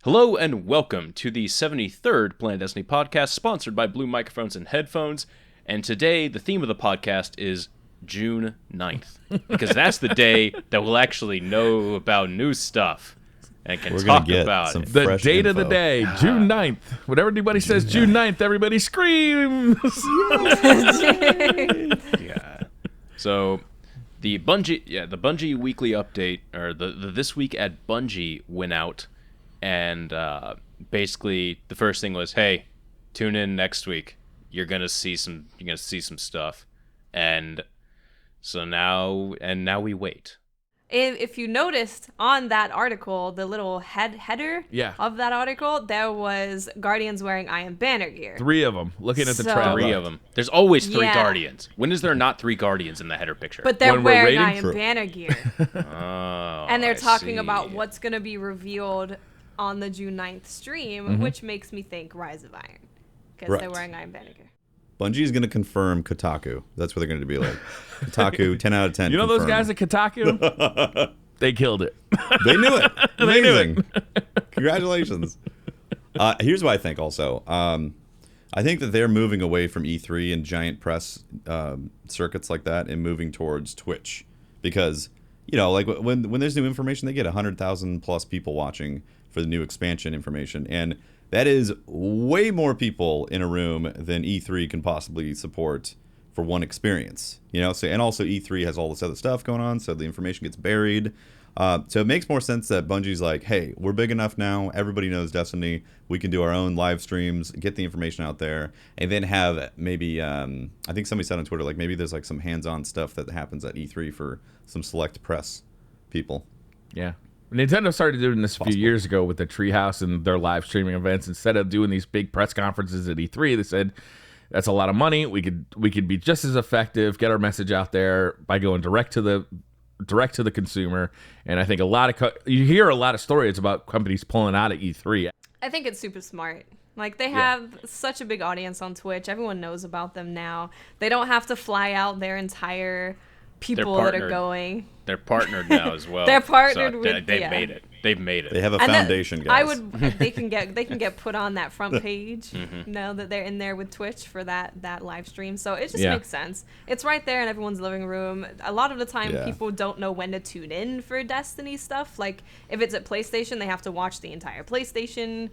Hello and welcome to the 73rd Planet Destiny podcast, sponsored by Blue Microphones and Headphones. And today, the theme of the podcast is June 9th, because that's the day that we'll actually know about new stuff and can talk about it. The date of the day, June 9th. Whenever anybody says June 9th, everybody screams. Yeah. So the Bungie weekly update, or the This Week at Bungie went out. And basically, the first thing was, "Hey, tune in next week. You're gonna see some stuff." And so now we wait. If you noticed on that article, the little header of that article, there was Guardians wearing Iron Banner gear. 3 of them. Looking at the trail. 3 of them. There's always 3 Guardians. When is there not 3 Guardians in the header picture? But they're wearing Iron Banner gear. Oh, and they're talking about what's gonna be revealed on the June 9th stream, which makes me think Rise of Iron, because they're wearing Iron Banner gear. Bungie is going to confirm Kotaku. That's what they're going to be like. Kotaku, 10 out of 10. You know those guys at Kotaku? They killed it. They knew it. They knew Amazing. Congratulations. Here's what I think also. I think that they're moving away from E3 and giant press circuits like that and moving towards Twitch. Because, you know, like when there's new information, they get 100,000 plus people watching for the new expansion information. And that is way more people in a room than E3 can possibly support for one experience. You know, so and also E3 has all this other stuff going on, so the information gets buried. So it makes more sense that Bungie's like, hey, we're big enough now. Everybody knows Destiny. We can do our own live streams, get the information out there, and then have maybe, I think somebody said on Twitter, like maybe there's like some hands-on stuff that happens at E3 for some select press people. Yeah. Nintendo started doing this a few years ago with the Treehouse and their live streaming events. Instead of doing these big press conferences at E3, they said, that's a lot of money. We could be just as effective, get our message out there by going direct to the consumer. And I think you hear a lot of stories about companies pulling out of E3. I think it's super smart. Like, they have such a big audience on Twitch. Everyone knows about them now. They don't have to fly out their entire people that are going. They're partnered now as well. They're partnered with. They've made it. They've made it. They have a foundation, guys. They can get put on that front page now that they're in there with Twitch for that live stream. So it just makes sense. It's right there in everyone's living room. A lot of the time, people don't know when to tune in for Destiny stuff. Like, if it's at PlayStation, they have to watch the entire PlayStation.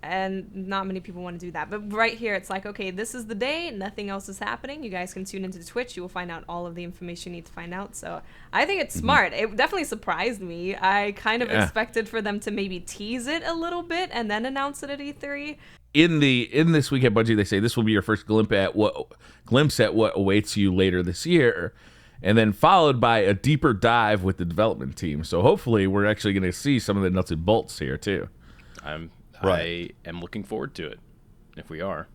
And not many people want to do that. But right here, it's like, okay, this is the day. Nothing else is happening. You guys can tune into Twitch. You will find out all of the information you need to find out. So I think it's smart. It definitely surprised me. I kind of expected for them to maybe tease it a little bit and then announce it at E3. In This Week at Bungie, they say this will be your first glimpse at what awaits you later this year, and then followed by a deeper dive with the development team. So hopefully we're actually going to see some of the nuts and bolts here too. I am looking forward to it, if we are.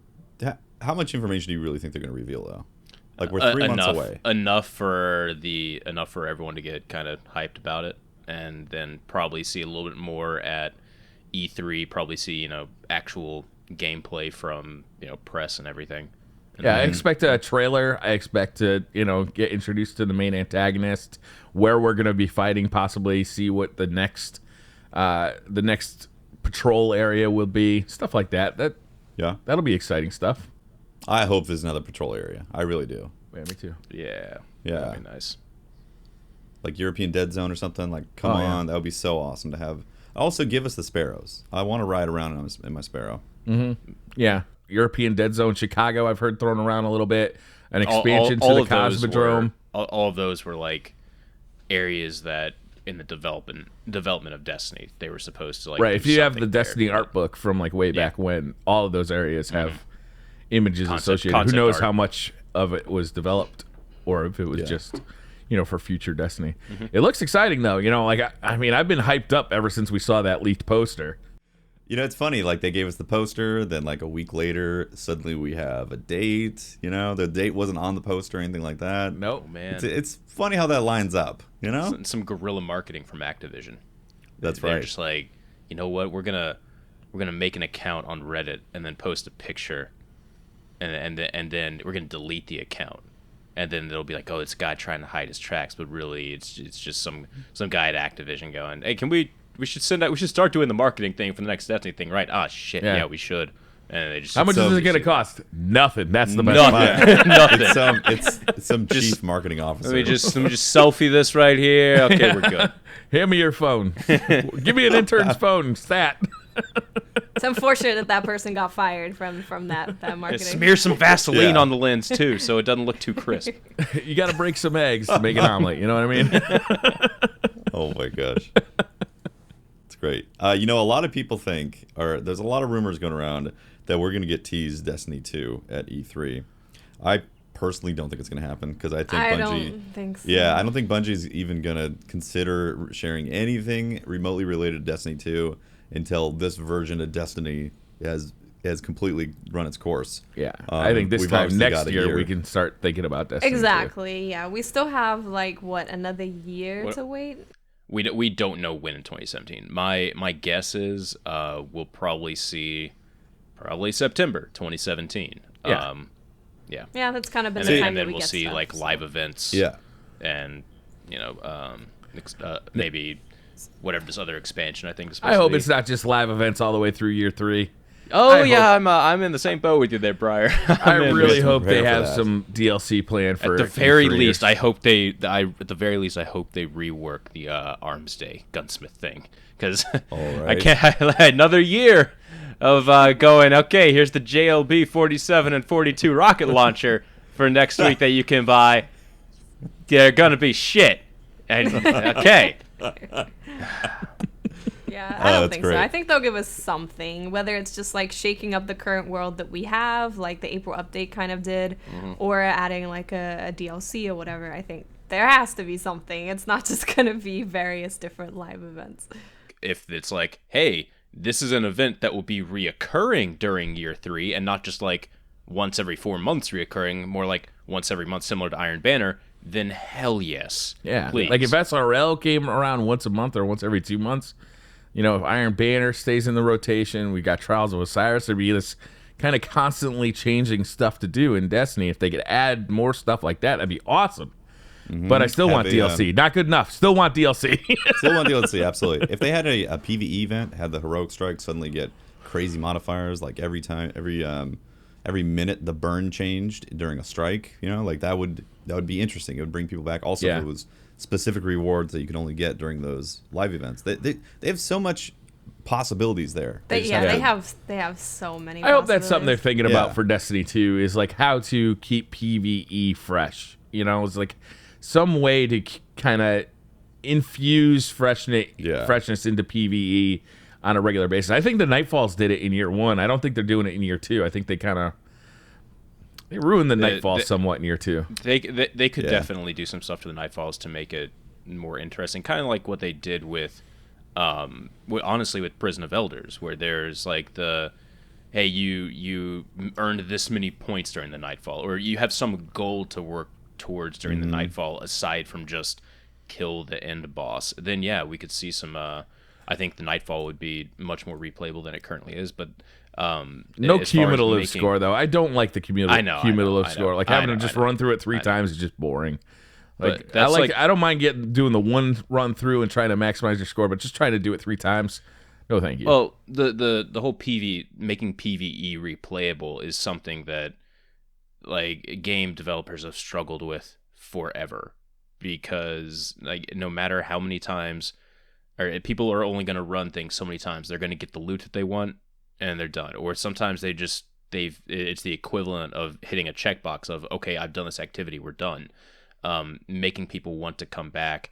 How much information do you really think they're going to reveal, though? Like, we're 3 months away. Enough for everyone to get kind of hyped about it, and then probably see a little bit more at E3. Probably see actual gameplay from press and everything. I expect a trailer. I expect to get introduced to the main antagonist, where we're going to be fighting, possibly see what the next patrol area will be, stuff like that. That'll be exciting stuff. I hope there's another patrol area. I really do. Yeah, me too. Yeah, that'd be nice. Like European Dead Zone or something. Like, come on, that would be so awesome to have. Also, give us the Sparrows. I want to ride around in my Sparrow. Yeah, European Dead Zone, Chicago. I've heard thrown around a little bit. An expansion to the Cosmodrome. All of those were like areas that, in the development of Destiny, they were supposed to right. If you have the Destiny art book from like way back when, all of those areas have images associated. Who knows how much of it was developed, or if it was just for future Destiny. It looks exciting though. Like I mean, I've been hyped up ever since we saw that leaked poster. It's funny. Like, they gave us the poster, then like a week later, suddenly we have a date. The date wasn't on the poster or anything like that. Nope, man. It's funny how that lines up. Some guerrilla marketing from Activision. That's They're right. just like, you know what? We're gonna make an account on Reddit and then post a picture, and then we're gonna delete the account, and then they'll be like, oh, it's a guy trying to hide his tracks, but really it's just some guy at Activision going, hey, can we start doing the marketing thing for the next Destiny thing, right? Ah, shit, yeah, we should. And they just how much is it going to cost? Nothing. That's the best part. Nothing. It's some chief marketing officer. Let me just selfie this right here. Okay, we're good. Hand me your phone. Give me an intern's phone. Stat. It's unfortunate that person got fired from that marketing. Smear some Vaseline on the lens too, so it doesn't look too crisp. You got to break some eggs to make an omelet. You know what I mean? Oh my gosh. It's great. A lot of people think, or there's a lot of rumors going around that we're going to get teased Destiny 2 at E3. I personally don't think it's going to happen because I think I don't think so. Yeah, I don't think Bungie's even going to consider sharing anything remotely related to Destiny 2 until this version of Destiny has completely run its course. Yeah, I think this time next year we can start thinking about Destiny 2. Exactly, yeah. We still have, another year to wait? We don't know when in 2017. My guess is we'll probably see September 2017. Yeah. Yeah, that's kind of been the time and then that we'll see stuff, live events. Yeah. And maybe whatever this other expansion I think is supposed I hope to be. it's not just live events all the way through year 3. Oh I'm in the same boat with you there, Briar. I really hope they have some DLC planned for. At the very least, I hope they hope they rework the Arms Day gunsmith thing, because I can't another year of going. Okay, here's the JLB 47 and 42 rocket launcher for next week that you can buy. They're gonna be shit. And okay. Yeah, I don't think great. so. I think they'll give us something, whether it's just shaking up the current world that we have, like the April update kind of did, or adding a DLC or whatever. I think there has to be something. It's not just going to be various different live events. If it's hey, this is an event that will be reoccurring during year 3 and not just once every 4 months reoccurring, more like once every month, similar to Iron Banner, then hell yes. Yeah, please. If SRL came around once a month or once every 2 months, if Iron Banner stays in the rotation, we got Trials of Osiris, there'd be this kind of constantly changing stuff to do in Destiny. If they could add more stuff like that, that'd be awesome. Mm-hmm. But I still want DLC. Not good enough. Still want DLC. Still want DLC, absolutely. If they had a PvE event, had the Heroic Strike suddenly get crazy modifiers, every minute the burn changed during a strike, that would be interesting. It would bring people back. Also, if it was specific rewards that you can only get during those live events. They have so much possibilities there. They have so many. I hope that's something they're thinking about for Destiny 2 is how to keep PvE fresh. It's some way to kind of infuse freshness into PvE on a regular basis. I think the Nightfalls did it in year 1. I don't think they're doing it in year 2. I think they ruined the Nightfall somewhat in year 2. They could definitely do some stuff to the Nightfalls to make it more interesting, kind of like what they did with honestly with Prison of Elders, where there's hey, you earned this many points during the Nightfall, or you have some goal to work towards during the Nightfall aside from just kill the end boss. Then we could see some I think the Nightfall would be much more replayable than it currently is, but no cumulative score though. I don't like the cumulative score. Having to just run through it 3 times is just boring. I don't mind doing the one run through and trying to maximize your score, but just trying to do it 3 times. No, thank you. Well, the whole making PvE replayable is something that game developers have struggled with forever, because no matter how many times, or people are only going to run things so many times, they're going to get the loot that they want and they're done. Or sometimes it's the equivalent of hitting a checkbox of, okay, I've done this activity, we're done. Making people want to come back.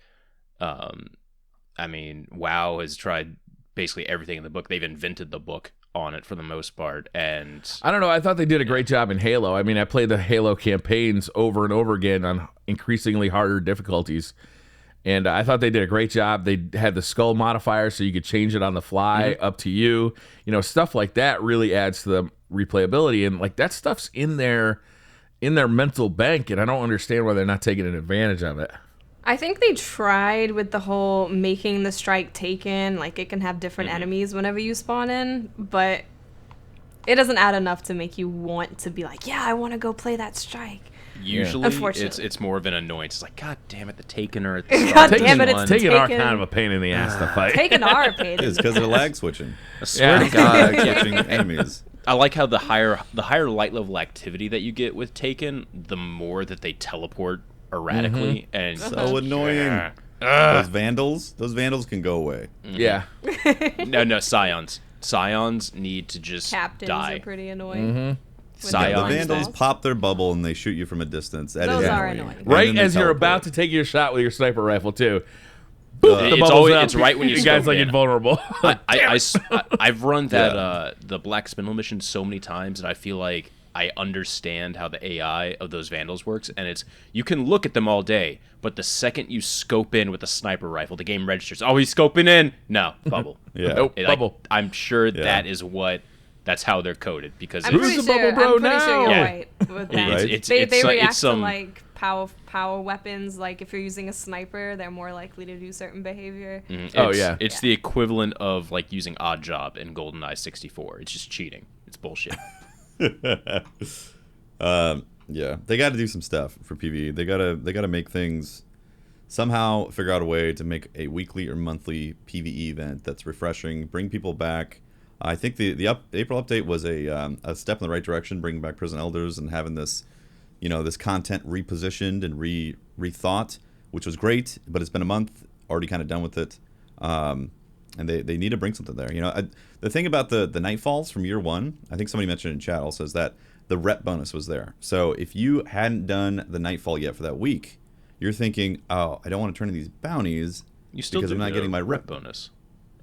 WoW has tried basically everything in the book. They've invented the book on it for the most part, and I don't know. I thought they did a great job in Halo. I played the Halo campaigns over and over again on increasingly harder difficulties, and I thought they did a great job. They had the skull modifier, so you could change it on the fly, up to you. Stuff like that really adds to the replayability, and that stuff's in their mental bank, and I don't understand why they're not taking advantage of it. I think they tried with the whole making the strike taken, it can have different enemies whenever you spawn in, but it doesn't add enough to make you want to be I want to go play that strike. Usually, Unfortunately. it's more of an annoyance. It's like, God damn it, the Taken are at the God start. damn it, it's Taken are Taken. kind of a pain in the ass to fight. Taken are a pain. It's because they're lag switching. I swear to Yeah. God, Lag yeah. switching enemies. I like how the higher light level activity that you get with Taken, the more that they teleport erratically, and So annoying. Those vandals can go away. Yeah. no Scions. Scions need to just Captains die. are pretty annoying. With Scions. their The blind vandals balls. pop their bubble and they shoot you from a distance. That Those is are annoying. annoying. And Right then they as you're teleport. about to take your shot with your sniper rifle, too. Boop, the It's bubble's always- up. it's right when you guys scope like in. invulnerable. I've run that Yeah. the Black Spindle mission so many times, and I feel like I understand how the AI of those vandals works. And it's you can look at them all day, but the second you scope in with a sniper rifle, the game registers. Oh, he's scoping in. No, bubble. Yeah. Nope. Like, Bubble. I'm sure that's how they're coded because I'm Who's pretty the sure. bubble bro I'm pretty sure you're now? right with that. Right. They react it's some to like power weapons. Like if you're using a sniper, they're more likely to do certain behavior. Oh, yeah. It's the equivalent of like using Odd Job in GoldenEye 64. It's just cheating. It's bullshit. Yeah, they got to do some stuff for PvE. They gotta make things somehow figure out a way to make a weekly or monthly PvE event that's refreshing, bring people back. I think the April update was a step in the right direction, bringing back Prison Elders and having this, this content repositioned and rethought, which was great. But it's been a month, already kind of done with it, and they need to bring something there. The thing about the Nightfalls from year one, I think somebody mentioned in chat also, is that the rep bonus was there. So if you hadn't done the Nightfall yet for that week, you're thinking, oh, I don't want to turn in these bounties You still because do I'm not the getting my rep. bonus.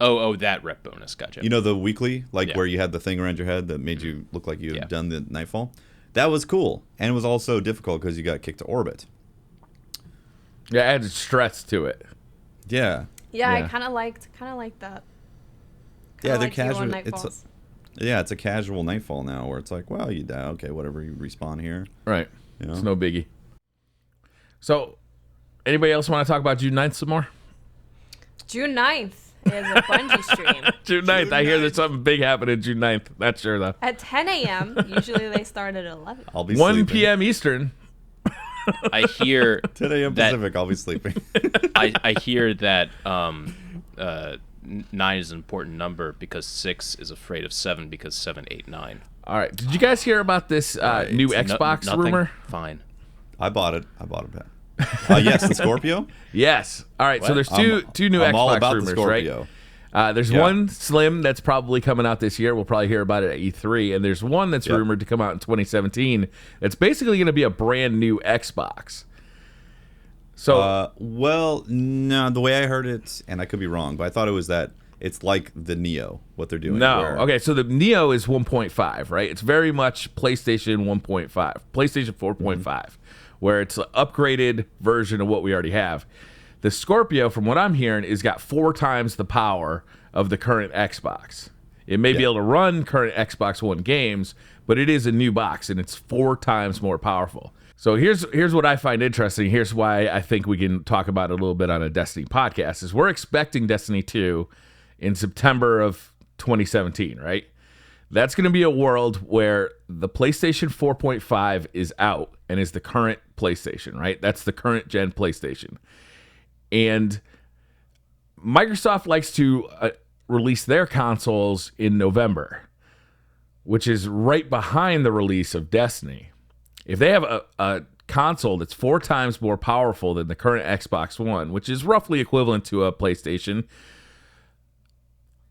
Oh, that rep bonus. Gotcha. The weekly, Yeah. where you had the thing around your head that made you look like you had Yeah. done the Nightfall. That was cool, and it was also difficult because you got kicked to orbit. Yeah, added stress to it. Yeah, Yeah, Yeah. I kind of liked that. yeah, they're Like Hero casual. Nightfalls. It's a casual Nightfall now, where it's like, well, you die, okay, whatever, you respawn here. Right. You know? It's no biggie. So, anybody else want to talk about June 9th some more? June 9th is a Bungie stream. June 9th. I hear there's something big happening June 9th. Not sure, though. At 10 a.m. Usually they start at 11. I'll be 1 sleeping. p.m. Eastern. I hear 10 a.m. that- Pacific. I'll be sleeping. I hear that 9 is an important number because 6 is afraid of 7 because 7, 8, 9. All right. Did you guys hear about this new Xbox Nothing? rumor? Fine. I bought it. Bet. Yes, the Scorpio. Yes. All right. So What? there's two new I'm Xbox all about rumors, the right? Scorpio. There's Yeah. one Slim that's probably coming out this year. We'll probably hear about it at E3. And there's one that's Yep. rumored to come out in 2017. It's basically going to be a brand new Xbox. So Well, no, the way I heard it, and I could be wrong, but I thought it was that it's like the Neo, what they're doing. no. where- Okay. So the Neo is 1.5, right? It's very much PlayStation 1.5, PlayStation 4.5, where it's an upgraded version of what we already have. The Scorpio, from what I'm hearing, is got 4 times the power of the current Xbox. It may be Yeah. able to run current Xbox One games, but it is a new box and it's 4 times more powerful. So here's what I find interesting. Here's why I think we can talk about it a little bit on a Destiny podcast. Is we're expecting Destiny 2 in September of 2017, right? That's going to be a world where the PlayStation 4.5 is out and is the current PlayStation, right? That's the current gen PlayStation. And Microsoft likes to release their consoles in November, which is right behind the release of Destiny. If they have a console that's 4 times more powerful than the current Xbox One, which is roughly equivalent to a PlayStation,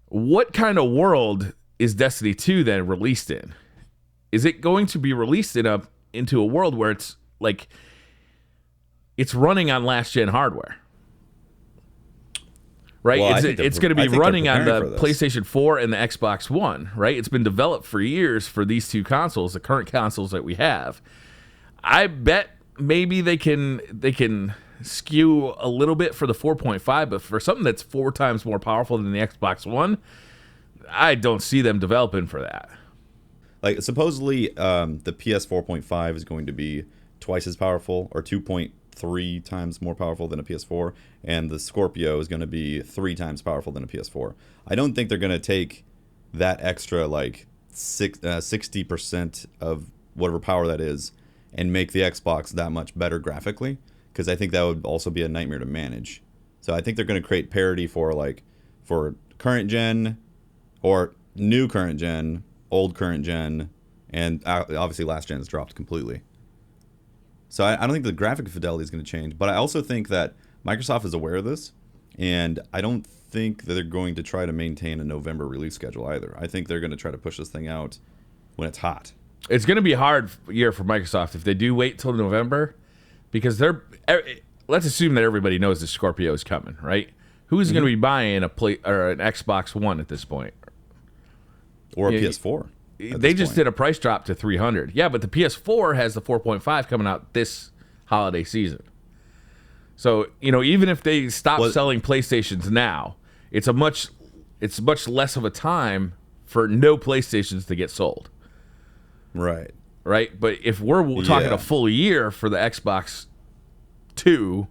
what kind of world is Destiny 2 then released in? Is it going to be released into a world where it's like it's running on last gen hardware? Right? Well, I it's think it's they're- going to I be think they're running on preparing the for this. PlayStation 4 and the Xbox One, right? It's been developed for years for these two consoles, the current consoles that we have. I bet maybe they can skew a little bit for the 4.5, but for something that's 4 times more powerful than the Xbox One, I don't see them developing for that. Like supposedly, the PS 4.5 is going to be twice as powerful, or 2.3 times more powerful than a PS4, and the Scorpio is going to be 3 times powerful than a PS4. I don't think they're going to take that extra 60% of whatever power that is and make the Xbox that much better graphically, because I think that would also be a nightmare to manage. So I think they're going to create parity for current gen, or new current gen, old current gen, and obviously last gen has dropped completely. So I don't think the graphic fidelity is going to change, but I also think that Microsoft is aware of this, and I don't think that they're going to try to maintain a November release schedule either. I think they're going to try to push this thing out when it's hot. It's going to be a hard year for Microsoft if they do wait till November, because let's assume that everybody knows the Scorpio is coming, right? Who's going to be buying an Xbox One at this point? Or a PS4? They just did a price drop to $300. Yeah, but the PS4 has the 4.5 coming out this holiday season. So, even if they stop selling PlayStations now, it's much less of a time for no PlayStations to get sold. Right. Right? But if we're talking a full year for the Xbox 2,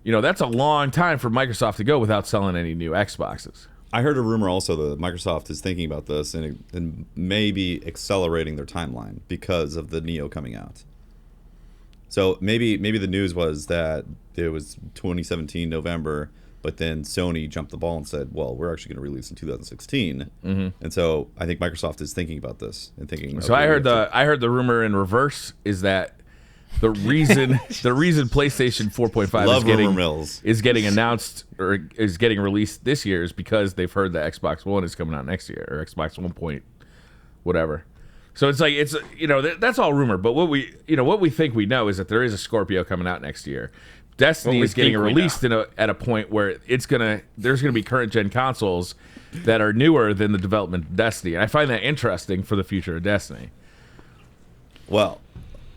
that's a long time for Microsoft to go without selling any new Xboxes. I heard a rumor also that Microsoft is thinking about this and maybe accelerating their timeline because of the Neo coming out. So maybe the news was that it was 2017 November, but then Sony jumped the ball and said, well, we're actually going to release in 2016. And so I think Microsoft is thinking about this and thinking. So I heard the rumor in reverse is that the reason PlayStation 4.5 is getting announced or is getting released this year is because they've heard that Xbox One is coming out next year, or Xbox 1 point whatever. So it's that's all rumor, but what we think we know is that there is a Scorpio coming out next year. Destiny is getting released at a point where there's gonna be current gen consoles that are newer than the development of Destiny. And I find that interesting for the future of Destiny. Well,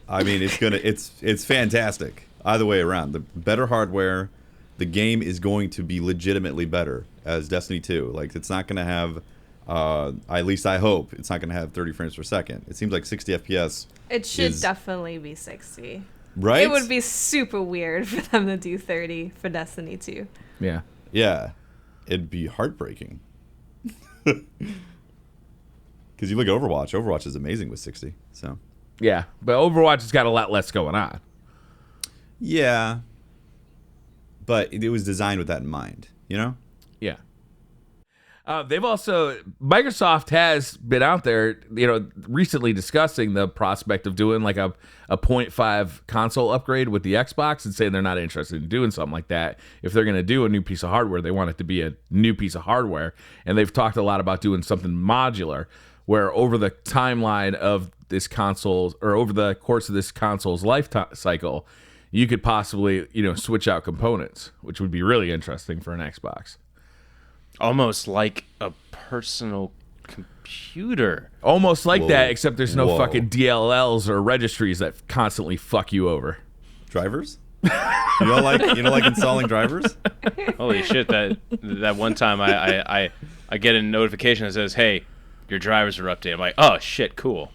I mean, it's fantastic either way around. The better hardware, the game is going to be legitimately better as Destiny 2. Like, it's not going to have, at least I hope, it's not going to have 30 frames per second. It seems like 60 FPS. It should definitely be 60. Right? It would be super weird for them to do 30 for Destiny 2. Yeah. Yeah. It'd be heartbreaking. Because you look at Overwatch. Overwatch is amazing with 60. So. Yeah, but Overwatch has got a lot less going on. Yeah. But it was designed with that in mind, Yeah. Microsoft has been out there, recently discussing the prospect of doing like a 0.5 console upgrade with the Xbox, and saying they're not interested in doing something like that. If they're going to do a new piece of hardware, they want it to be a new piece of hardware. And they've talked a lot about doing something modular, where over the timeline of this console, or over the course of this console's life cycle, you could possibly, switch out components, which would be really interesting for an Xbox. Almost like a personal computer. Almost like that, except there's no fucking DLLs or registries that constantly fuck you over. Drivers? You don't like installing drivers? Holy shit! That one time I get a notification that says, "Hey, your drivers are updated." I'm like, "Oh shit, cool."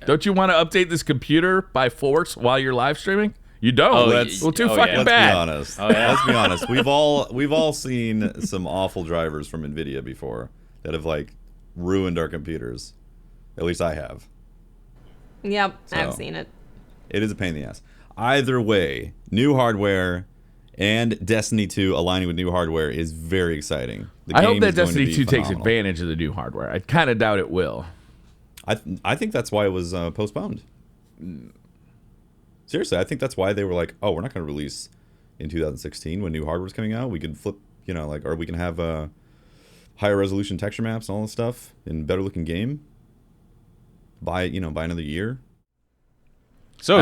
Don't you want to update this computer by force while you're live streaming? You don't. Too fucking bad. Let's be honest. Let's be honest. We've all seen some awful drivers from NVIDIA before that have ruined our computers. At least I have. Yep, I've seen it. It is a pain in the ass. Either way, new hardware and Destiny 2 aligning with new hardware is very exciting. I hope that Destiny 2 takes advantage of the new hardware. I kind of doubt it will. I think that's why it was postponed. Seriously, I think that's why they were like, oh, we're not going to release in 2016 when new hardware's coming out. We can flip, or we can have higher resolution texture maps and all this stuff in better looking game. By another year. So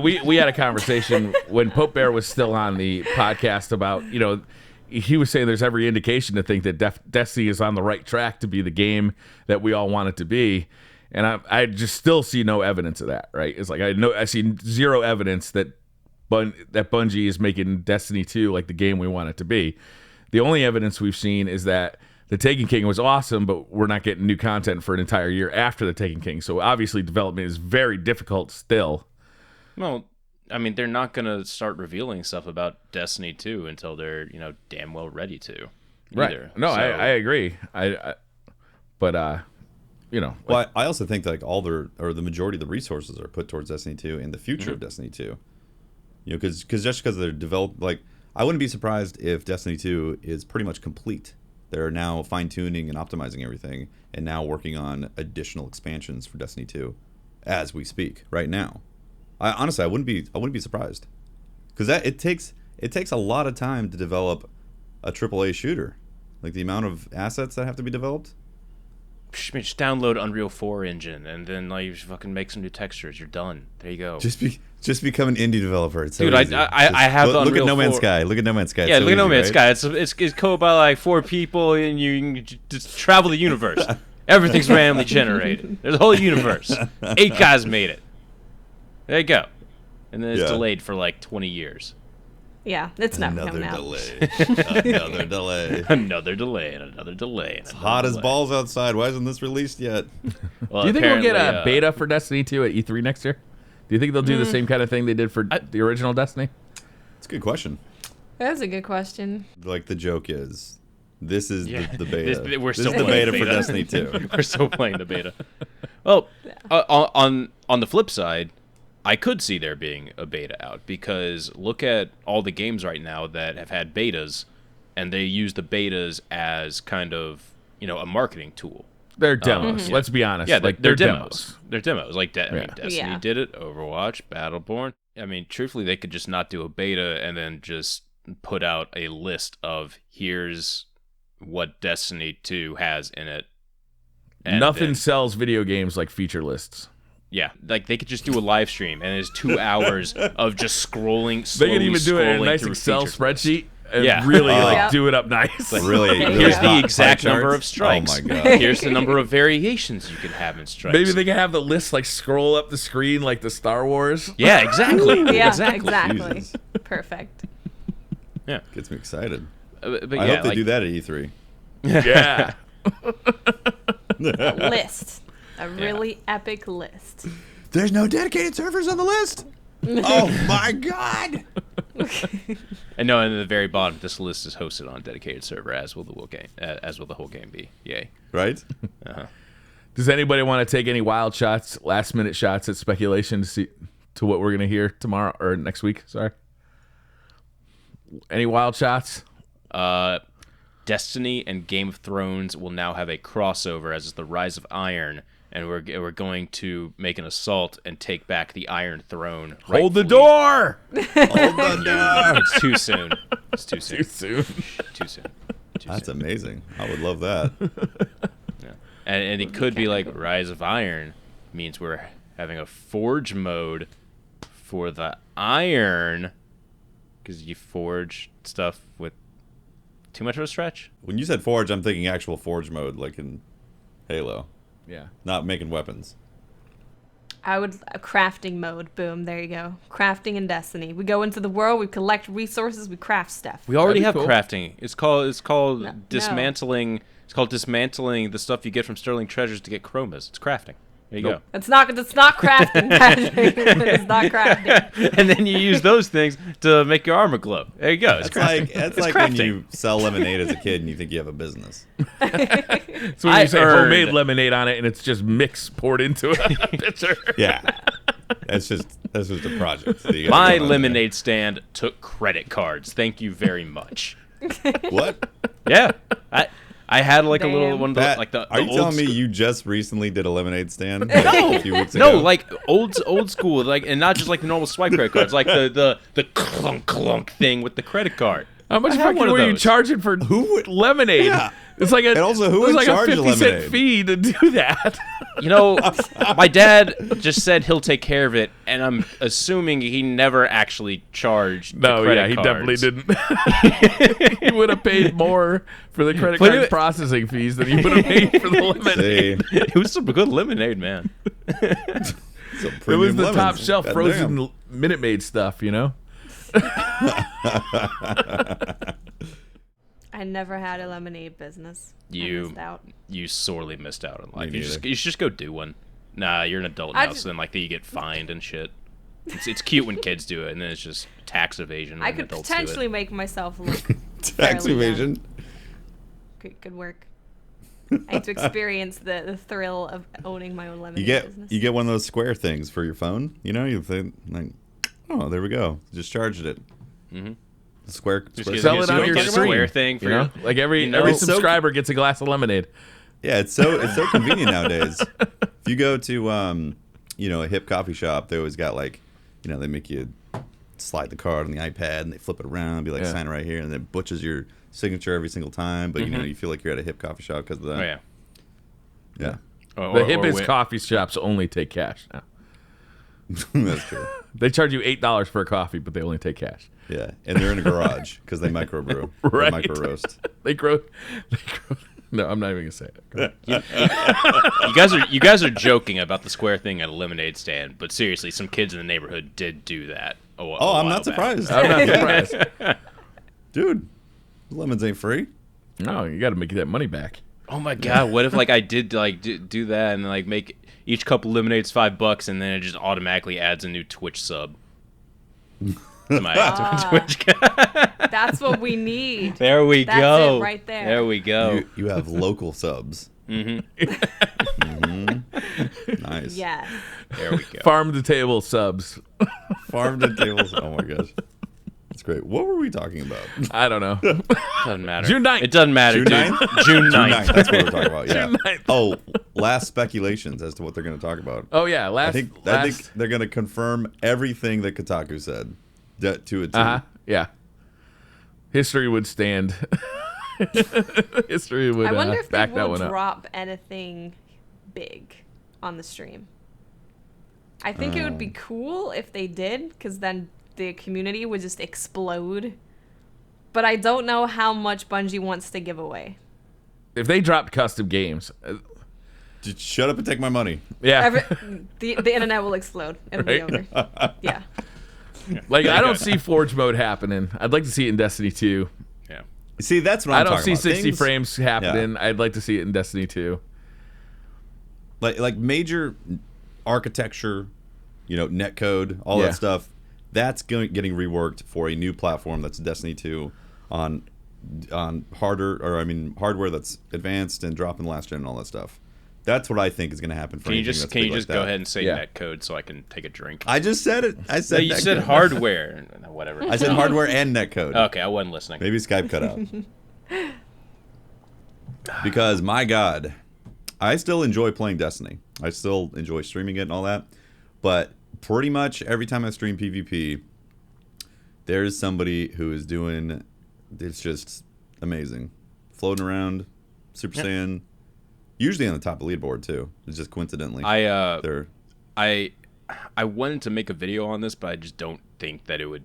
we had a conversation when Pope Bear was still on the podcast about, he was saying there's every indication to think that Destiny is on the right track to be the game that we all want it to be. And I just still see no evidence of that, right? It's like I see zero evidence that Bungie is making Destiny 2 like the game we want it to be. The only evidence we've seen is that The Taken King was awesome, but we're not getting new content for an entire year after The Taken King. So obviously development is very difficult still. Well, I mean, they're not going to start revealing stuff about Destiny 2 until they're, damn well ready to. Right. No, so. I agree. you know. Well, I also think like the majority of the resources are put towards Destiny 2 and the future of Destiny 2. You know, because they're developed, like, I wouldn't be surprised if Destiny 2 is pretty much complete. They're now fine-tuning and optimizing everything, and now working on additional expansions for Destiny 2 as we speak right now. Honestly, I wouldn't be surprised, because it takes a lot of time to develop a AAA shooter. Like, the amount of assets that have to be developed. Just download Unreal 4 engine, and then like you just fucking make some new textures. You're done. There you go. Just become an indie developer. It's so dude, easy. I have look Unreal at No Man's 4. Sky. Look at No Man's Sky. Yeah, It's so look at No easy, Man's right? Sky. It's coded by like 4 people, and you can just travel the universe. Everything's randomly generated. There's a whole universe. 8 guys made it. There you go. And then it's delayed for like 20 years. Yeah, it's never coming out. Another delay. Another delay, and another delay. It's hot as balls outside. Why isn't this released yet? Well, Do you think we'll get a apparently, beta for Destiny 2 at E3 next year? Do you think they'll do the same kind of thing they did for the original Destiny? It's a good question. That's a good question. Like, the joke is, this is the beta. We're this still is the playing beta for Destiny 2. We're still playing the beta. Well, on the flip side, I could see there being a beta out, because look at all the games right now that have had betas, and they use the betas as kind of, you know, a marketing tool. They're demos. Let's be honest. Yeah, like they're demos. They're demos. Like I mean, Yeah. Destiny did it, Overwatch, Battleborn. I mean, truthfully, they could just not do a beta and then just put out a list of here's what Destiny 2 has in it. And Nothing then, sells video games like feature lists. yeah, like they could just do a live stream, and it's 2 hours of just scrolling. They can even do it in a scrolling nice through Excel features. spreadsheet and Yeah. really Yeah. do it up nice. Really? Here's the hot exact pie number charts? of strikes. Oh my god. Here's the number of variations you can have in strikes. Maybe they can have the list like scroll up the screen like the Star Wars. Yeah, exactly. Yeah, exactly. exactly. Jesus. Perfect. Yeah, Gets me excited. but I yeah, hope they do that at E3. Yeah. List. A really epic list. There's no dedicated servers on the list. Oh my god. And no, and at the very bottom, this list is hosted on a dedicated server, as will the whole game be. Yay! Right? Does anybody want to take any wild shots, last minute shots at speculation to what we're gonna hear tomorrow or next week? Sorry. Any wild shots? Destiny and Game of Thrones will now have a crossover, as is the Rise of Iron, and we're going to make an assault and take back the Iron Throne. Hold the rightfully. door. Hold the door. It's too soon. It's too soon. Too soon. Too soon. Too That's soon. amazing. I would love that. Yeah. And it could be like Rise of Iron means we're having a forge mode for the iron, because you forge stuff with too much of a stretch. When you said forge, I'm thinking actual forge mode, like in Halo. Yeah. Not making weapons. A crafting mode. Boom. There you go. Crafting in Destiny. We go into the world. We collect resources. We craft stuff. We already have That'd be cool. crafting. It's called No. dismantling. It's called dismantling the stuff you get from Sterling Treasures to get chromas. It's crafting. There you Nope. It's not crafting, Patrick. It's not crafting. go. And then you use those things to make your armor glow. There you go. It's crafting. That's It's like when crafting. you sell lemonade as a kid and you think you have a business. So when I you say heard- homemade lemonade on it and it's just mix poured into a pitcher. Yeah. That's just a project. that you gotta My go on lemonade stand took credit cards. Thank you very much. there. What? Yeah, I had like a little Damn. one of the That, like the. are you old telling me school- you just recently did a lemonade stand? Like, a few weeks No, ago? like old school, like, and not just like the normal swipe credit cards, like the clunk clunk thing with the credit card. How much I had fucking one of were you those. charging for lemonade? Yeah. It's like And also, who it was would like a charge you 50-cent lemonade? fee to do that. You know, my dad just said he'll take care of it, and I'm assuming he never actually charged. No, the yeah, credit he cards. definitely didn't. He would have paid more for the credit But card it- processing fees than he would have paid for the lemonade. See, It was some good lemonade, man. some It premium was the top lemons. shelf God frozen damn. Minute Maid stuff, you know? I never had a lemonade business. I You missed out. you sorely missed out on life. Me You neither. should just go do one. Nah, you're an adult I now, just- so then like you get fined and shit. It's cute when kids do it, and then it's just tax evasion. I when could adults potentially do it. make myself look Tax fairly young. evasion. Good work. I had to experience the thrill of owning my own lemonade business. You get one of those square things for your phone. You know, you think like, oh, there we go. Just charged it. Mm-hmm. Square. Sell it on your square thing for like every subscriber gets a glass of lemonade. Yeah, it's so convenient nowadays. If you go to a hip coffee shop, they always got like, they make you slide the card on the iPad and they flip it around and be like, sign it right here, and then it butches your signature every single time. But you feel like you're at a hip coffee shop because of that. Oh yeah. Yeah. The hippest coffee shops only take cash now. That's true. They charge you $8 for a coffee, but they only take cash. Yeah, and they're in a garage because they microbrew, right? Micro roast. They grow. No, I'm not even gonna say it. You guys are joking about the square thing at a lemonade stand, but seriously, some kids in the neighborhood did do that. I'm not surprised. I'm not surprised, dude. Lemons ain't free. No, you got to make that money back. Oh my god! What if I did do that and make each cup of lemonade's $5 and then it just automatically adds a new Twitch sub to my Twitch. That's what we need. There we That's go. it right there. There we go. You have local subs. Nice. Yes. There we go. Farm to table subs. Farm to tables. Oh my gosh. That's great. What were we talking about? I don't know. Doesn't matter. June 9th. It doesn't matter, June dude. 9th? June 9th. That's what we're talking about. Yeah. June 9th. Oh, last speculations as to what they're going to talk about. Oh yeah, I think they're going to confirm everything that Kotaku said to a T. Yeah. History would stand. History would I wonder if they back that will one up. drop anything big on the stream. I think it would be cool if they did, because then the community would just explode. But I don't know how much Bungie wants to give away. If they dropped custom games, Just shut up and take my money. yeah. The internet will explode. It'll be over. Yeah. Like I don't see Forge mode happening. I'd like to see it in Destiny 2. Yeah. See, that's what I'm I don't talking see about. 60 frames happening. I'd like to see it in Destiny 2. Like major architecture, netcode, all that stuff. That's getting reworked for a new platform that's Destiny 2 on hardware that's advanced and dropping last gen and all that stuff. That's what I think is going to happen for Can you anything just that's can you big just like go that. ahead and say Yeah. netcode so I can take a drink? I just said it. I said You netcode. said hardware. Whatever. I said hardware and netcode. Okay, I wasn't listening. Maybe Skype cut out. Because my God, I still enjoy playing Destiny. I still enjoy streaming it and all that. But pretty much every time I stream PvP, there's somebody who is doing, it's just amazing. Floating around, Super Saiyan, usually on the top of the leaderboard too. It's just coincidentally. I wanted to make a video on this, but I just don't think that it would,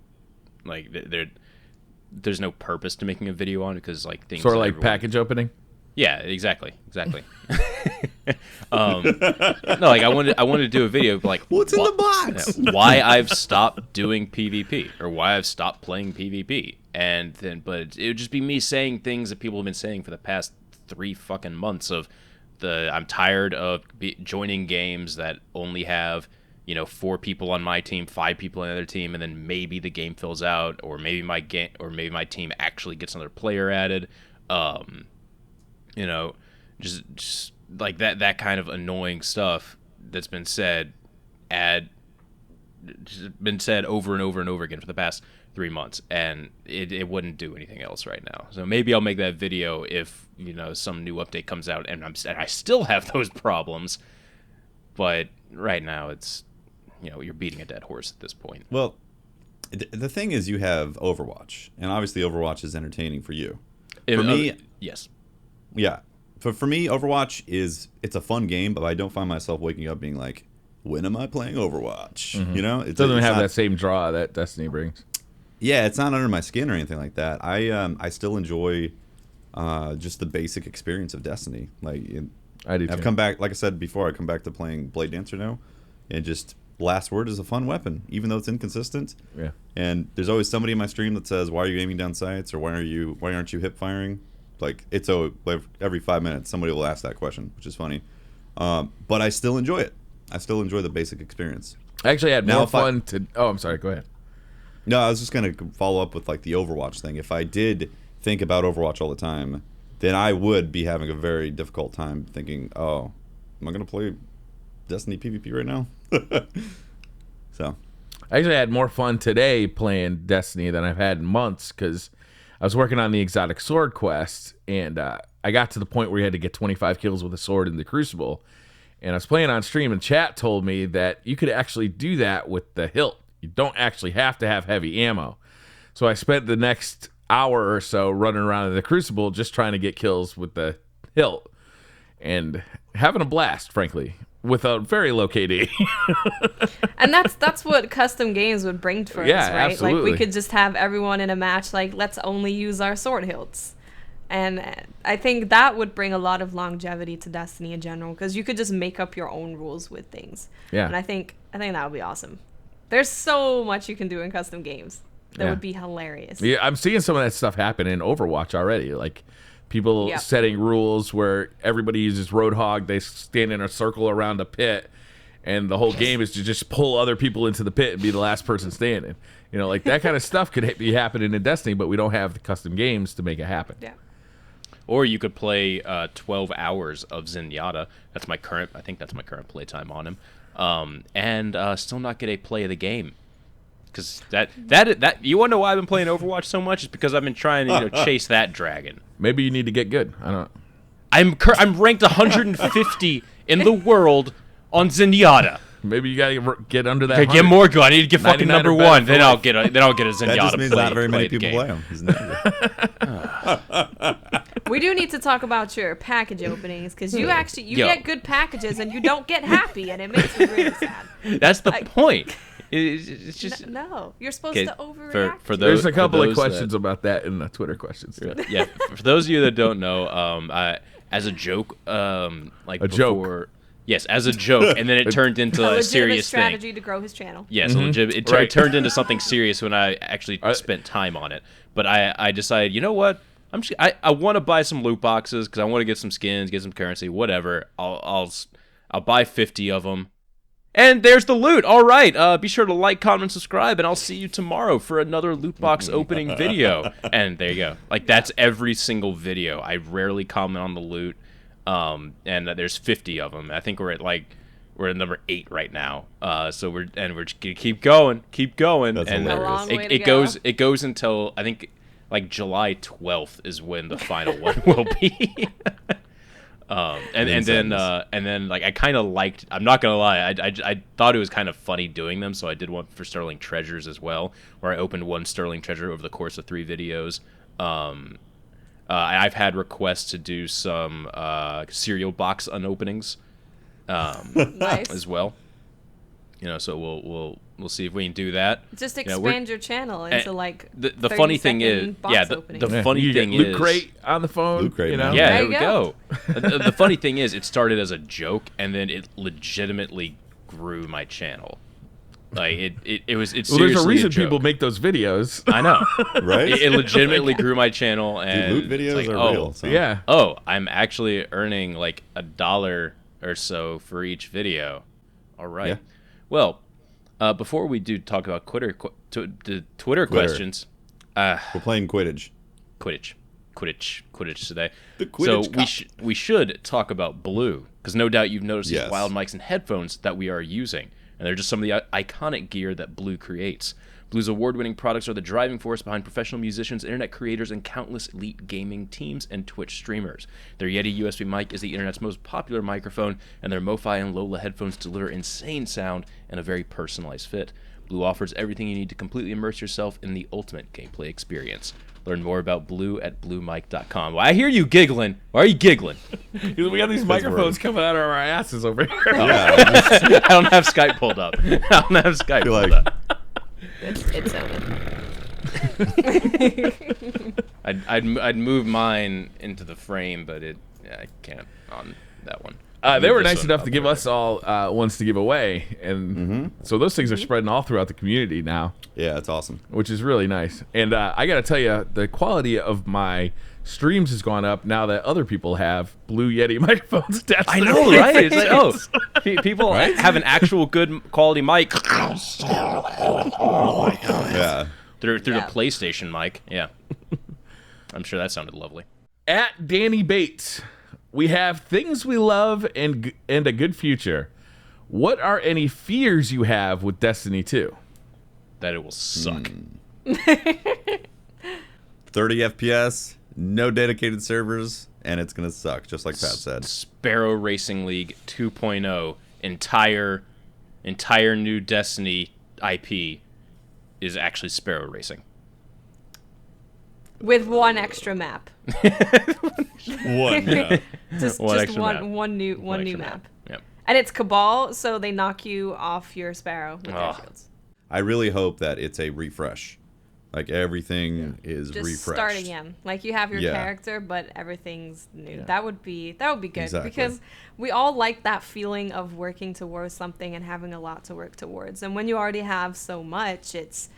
there's no purpose to making a video on it because things Sort of that like everyone- package opening. Yeah, exactly. No, I wanted to do a video of what's in the box? why I've stopped doing PvP or why I've stopped playing PvP, and then but it would just be me saying things that people have been saying for the past 3 fucking months of I'm tired of joining games that only have 4 people on my team, 5 people on the other team, and then maybe the game fills out, or maybe my team actually gets another player added. Just like that kind of annoying stuff that's been said over and over and over again for the past 3 months, and it wouldn't do anything else right now. So maybe I'll make that video if some new update comes out and I still have those problems. But right now it's you're beating a dead horse at this point. Well, the thing is, you have Overwatch, and obviously Overwatch is entertaining for you. For me, yes. Yeah. For me, Overwatch it's a fun game, but I don't find myself waking up being like, when am I playing Overwatch? Mm-hmm. It doesn't have that same draw that Destiny brings. Yeah, it's not under my skin or anything like that. I still enjoy just the basic experience of Destiny. I do too. I've come back, like I said before, I come back to playing Blade Dancer now, and just Last Word is a fun weapon, even though it's inconsistent. Yeah. And there's always somebody in my stream that says, "Why are you aiming down sights?" or "Why aren't you hip firing?" Every 5 minutes somebody will ask that question, which is funny. But I still enjoy it. I still enjoy the basic experience. I actually had Now more if I- fun to. Oh, I'm sorry. Go ahead. No, I was just gonna follow up with the Overwatch thing. If I did think about Overwatch all the time, then I would be having a very difficult time thinking, oh, am I going to play Destiny PvP right now? So, I actually had more fun today playing Destiny than I've had in months because I was working on the exotic sword quest, and I got to the point where you had to get 25 kills with a sword in the Crucible. And I was playing on stream, and chat told me that you could actually do that with the hilt. You don't actually have to have heavy ammo. So I spent the next hour or so running around in the Crucible just trying to get kills with the hilt. And having a blast, frankly, with a very low KD. And that's what custom games would bring for us, right? Absolutely. Like, we could just have everyone in a match, like, let's only use our sword hilts. And I think that would bring a lot of longevity to Destiny in general, because you could just make up your own rules with things. Yeah. And I think that would be awesome. There's so much you can do in custom games that would be hilarious. Yeah, I'm seeing some of that stuff happen in Overwatch already. Like people setting rules where everybody uses Roadhog, they stand in a circle around a pit, and the whole game is to just pull other people into the pit and be the last person standing. You know, like that kind of stuff could be happening in Destiny, but we don't have the custom games to make it happen. Yeah. Or you could play 12 hours of Zenyatta. I think that's my current playtime on him. And still not get a play of the game. Because that you want to know why I've been playing Overwatch so much? It's because I've been trying to chase that dragon. Maybe you need to get good. I don't. I'm ranked 150 in the world on Zenyatta. Maybe you gotta get under that. Okay, get more good. I need to get fucking 99 number or better one. for Then I'll life. get a Zenyatta. that just means play, not very many play the people game. play them. Isn't that We do need to talk about your package openings, because you get good packages and you don't get happy, and it makes me really sad. That's the point. It's just No, you're supposed to overreact. for There's those, a couple for of those questions about that in the Twitter questions. Too. Yeah, for those of you that don't know, as a joke, like A before, joke. Yes, as a joke, and then it turned into a a legitimate serious strategy thing. to grow his channel. Yes, it Right. turned into something serious when I actually spent time on it. But I decided, you know what? I want to buy some loot boxes because I want to get some skins, get some currency, whatever. I'll buy 50 of them. And there's the loot. All right. Be sure to like, comment, subscribe, and I'll see you tomorrow for another loot box opening video. And there you go. Like, that's every single video. I rarely comment on the loot. And there's 50 of them. I think we're at number 8 right now. So we're just gonna keep going. That's and hilarious. A long way to it goes until I think like July 12th is when the final one will be. And then like I kind of liked. I'm not gonna lie. I thought it was kind of funny doing them. So I did one for Sterling Treasures as well, where I opened one Sterling Treasure over the course of 3 videos. I've had requests to do some cereal box unopenings Nice. as well. So we'll see if we can do that. Just expand your channel into like the funny thing is, the funny You thing get Loot is, Crate on the phone. Loot Crate, you know? man. yeah, There there you we go. go. The funny thing is, it started as a joke, and then it legitimately grew my channel. Like it's Well, seriously there's a reason joke. people make those videos. I know, Right? It legitimately grew my channel, and Dude, loot videos it's like, are real. So. Yeah. Oh, I'm actually earning like $1 or so for each video. All right. Yeah. Well, before we do talk about the Twitter questions, We're playing Quidditch. Quidditch today. The Quidditch so Cup. we should talk about Blue, because no doubt you've noticed Yes. these wild mics and headphones that we are using, and they're just some of the iconic gear that Blue creates. Blue's award-winning products are the driving force behind professional musicians, internet creators, and countless elite gaming teams and Twitch streamers. Their Yeti USB mic is the internet's most popular microphone, and their MoFi and Lola headphones deliver insane sound and a very personalized fit. Blue offers everything you need to completely immerse yourself in the ultimate gameplay experience. Learn more about Blue at bluemic.com. Well, I hear you giggling. Why are you giggling? We got these microphones coming out of our asses over here. Yeah. I don't have Skype pulled up. I don't have Skype You're pulled like- up. It's I'd move mine into the frame, but I can't on that one. They Move were this nice one enough up to give there. us all ones to give away, and so those things are spreading all throughout the community now, Yeah, it's awesome. which is really nice. And I got to tell you, the quality of my streams has gone up now that other people have Blue Yeti microphones attached. I to their know, right? It's faces. like, people have an actual good quality mic Yeah. through Yeah. the PlayStation mic. Yeah, I'm sure that sounded lovely. At Danny Bates, we have things we love and a good future. What are any fears you have with Destiny 2? That it will suck. 30 FPS, no dedicated servers, and it's going to suck, just like Pat said. Sparrow Racing League 2.0, entire new Destiny IP is actually Sparrow Racing. With one extra map. One, yeah. Just one new map. Yep. And it's Cabal, so they knock you off your Sparrow with their shields. I really hope that it's a refresh. Like, everything is Just refreshed. start again. Like, you have your character, but everything's new. Yeah. That would be good. Exactly. Because we all like that feeling of working towards something and having a lot to work towards. And when you already have so much, it's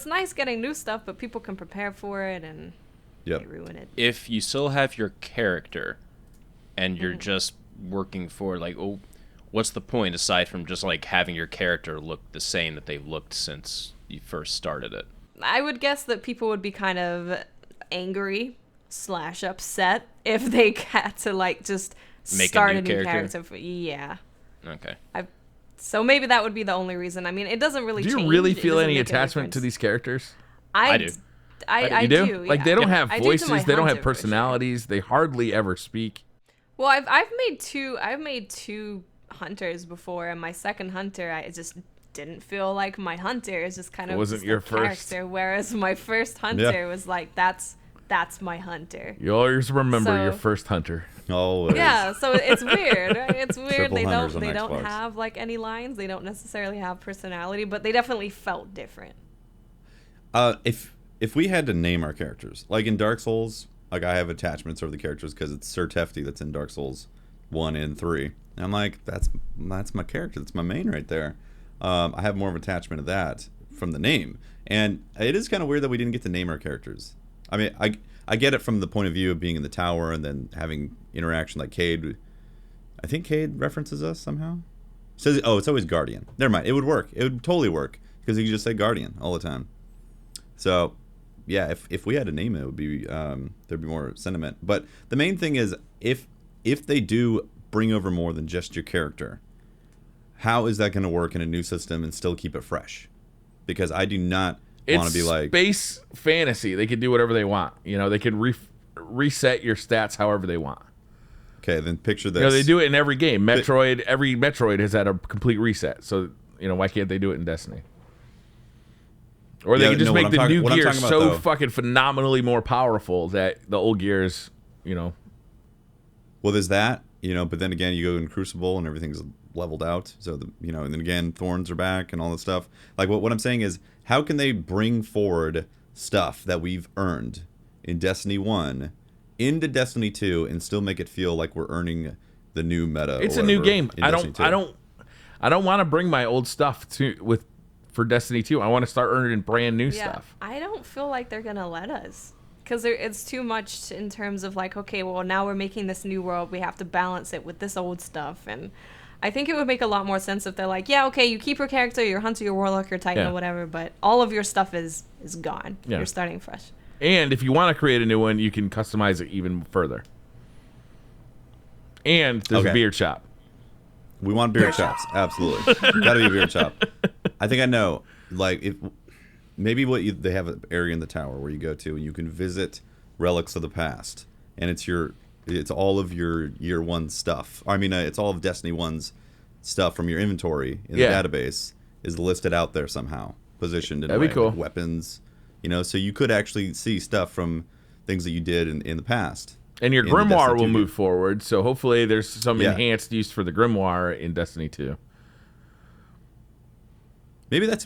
nice getting new stuff, but people can prepare for it and they ruin it. If you still have your character and you're just working for, like, what's the point aside from just, like, having your character look the same that they've looked since you first started it? I would guess that people would be kind of angry / upset if they had to, like, just start a new character. Yeah. Okay. So maybe that would be the only reason. I mean, it doesn't really change. Do you really feel any attachment to these characters? I do. I do. Like, they don't have I voices. They don't have personalities. They hardly ever speak. Well, I've made two hunters before, and my second hunter, I just didn't feel like my hunter. It's just kind of wasn't your first character, whereas my first hunter was like, that's my hunter. You always remember your first hunter. Always. Yeah, so it's weird. Right? It's weird. Triple They hunters don't on Xbox. have like any lines. They don't necessarily have personality, but they definitely felt different. If we had to name our characters, like in Dark Souls, like I have attachments over the characters because it's Sir Tefty that's in Dark Souls 1 and 3. And I'm like, that's my character. That's my main right there. I have more of an attachment to that from the name. And it is kind of weird that we didn't get to name our characters. I mean, I get it from the point of view of being in the tower and then having interaction like Cade. I think Cade references us somehow. Says, it's always Guardian. Never mind. It would work. It would totally work because you could just say Guardian all the time. So, yeah, if we had to name it, it would be there'd be more sentiment. But the main thing is if they do bring over more than just your character, how is that going to work in a new system and still keep it fresh? Because I do not want to be like space fantasy. They can do whatever they want. They can reset your stats however they want. Okay, then picture this. They do it in every game. Every Metroid has had a complete reset. So why can't they do it in Destiny? Or they can just make the new gear so fucking phenomenally more powerful that the old gears, Well, there's that, but then again, you go in Crucible and everything's leveled out. So, and then again, Thorns are back and all this stuff. Like, what I'm saying is, how can they bring forward stuff that we've earned in Destiny 1 into Destiny 2 and still make it feel like we're earning the new meta? It's a new game. I don't want to bring my old stuff for Destiny 2. I want to start earning brand new stuff. I don't feel like they're going to let us. Because it's too much in terms of like, okay, well, now we're making this new world. We have to balance it with this old stuff. And I think it would make a lot more sense if they're like, yeah, okay, you keep your character, your hunter, your warlock, your titan, or whatever, but all of your stuff is gone. Yeah. You're starting fresh. And if you want to create a new one, you can customize it even further. And there's a beard shop. We want beard shops, absolutely. Gotta be a beard shop. I think I know. Like, if maybe they have an area in the tower where you go to and you can visit relics of the past, and it's all of your year one stuff. I mean, it's all of Destiny 1's stuff from your inventory in the database is listed out there somehow, positioned in a way, cool. Like weapons, so you could actually see stuff from things that you did in the past. And your grimoire will move forward, so hopefully there's some enhanced use for the grimoire in Destiny 2. Maybe that's